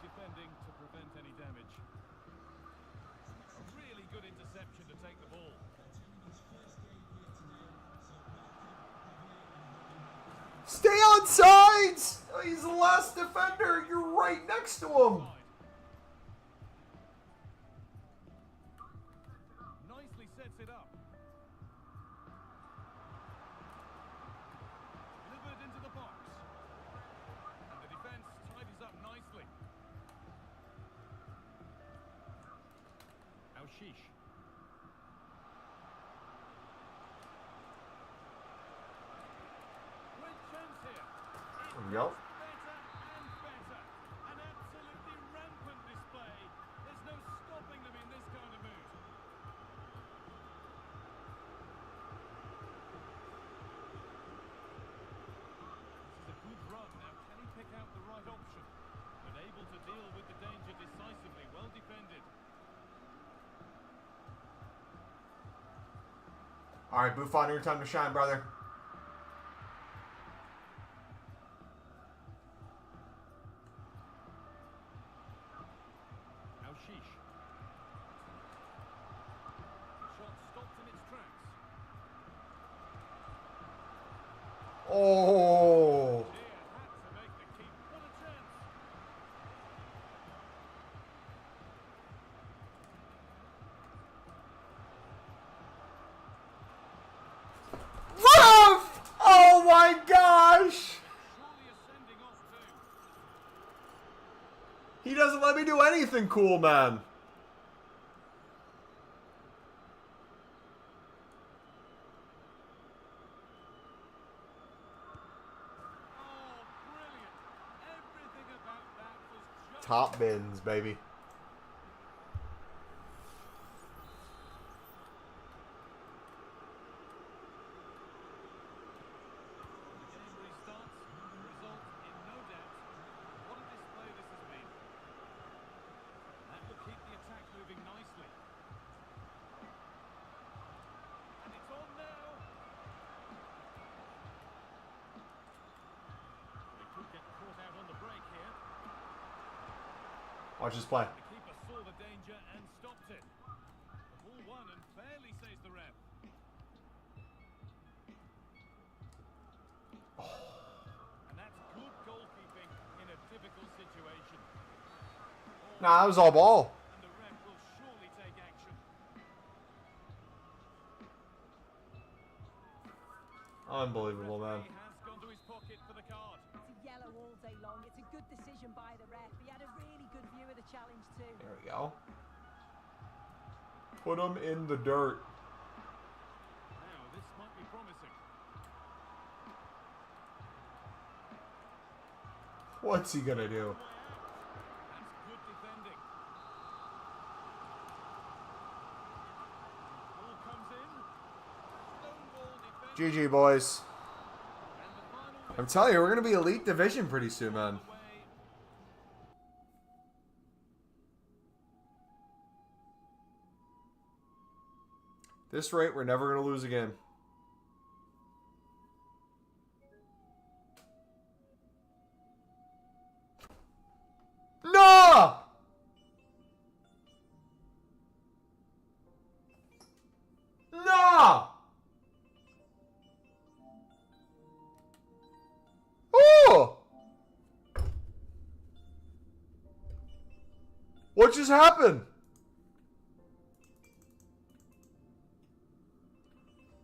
Defending to prevent any damage. A really good interception to take the ball. Stay on sides! Oh, he's the last defender. You're right next to him. Nicely sets it up. Delivered into the box. And the defense tidies up nicely. Sheesh. Great chance here. There we go. Better and better. An absolutely rampant display. There's no stopping them in this kind of mood. This is a good run. Now, can he pick out the right option? But able to deal with the danger decisively. Well defended. All right, Buffon, your time to shine, brother. Now sheesh. Shot stopped in its tracks. Oh. Dear, had to make the keep. What a chance. Ref! Oh my gosh! Surely a sending off too. He doesn't let me do anything cool, man. Oh, brilliant. Everything about that was just... Top bins, baby. Watch this play. The keeper saw the danger and stopped it. The ball won and fairly, says the ref. And that's good goalkeeping in a difficult situation. Nah, that was all ball. And the ref will surely take action. Unbelievable, man. He has gone to his pocket for the card. It's a yellow all day long. It's a good decision by the ref. He had a really good view of the challenge too. There we go. Put him in the dirt. Now, this might be promising. What's he gonna do? That's good defending. Ball comes in. Stonewall defending. GG, boys. And the final I'm telling you, we're gonna be elite division pretty soon, man. away. This rate, we're never gonna lose again. No! No! Oh! What just happened?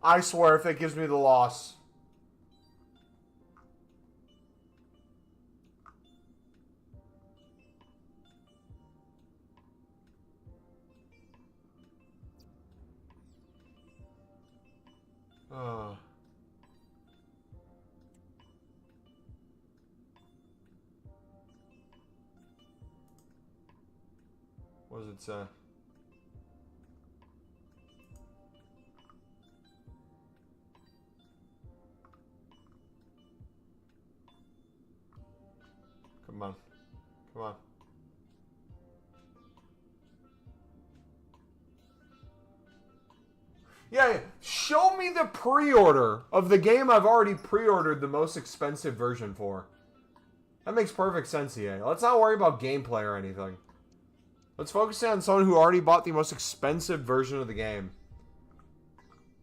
I swear if it gives me the loss. What does it say? Come on. Come on. Yeah, show me the pre-order of the game I've already pre-ordered the most expensive version for. That makes perfect sense, EA. Let's not worry about gameplay or anything. Let's focus on someone who already bought the most expensive version of the game.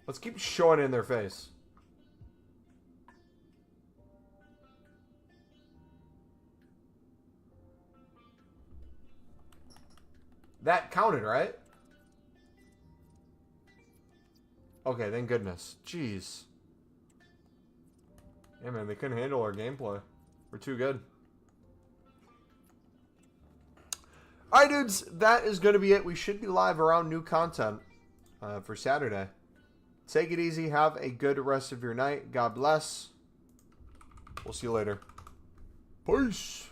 Let's keep showing it in their face. That counted, right? Okay, thank goodness. Jeez. Yeah, man, they couldn't handle our gameplay. We're too good. Alright, dudes, that is going to be it. We should be live around new content for Saturday. Take it easy. Have a good rest of your night. God bless. We'll see you later. Peace.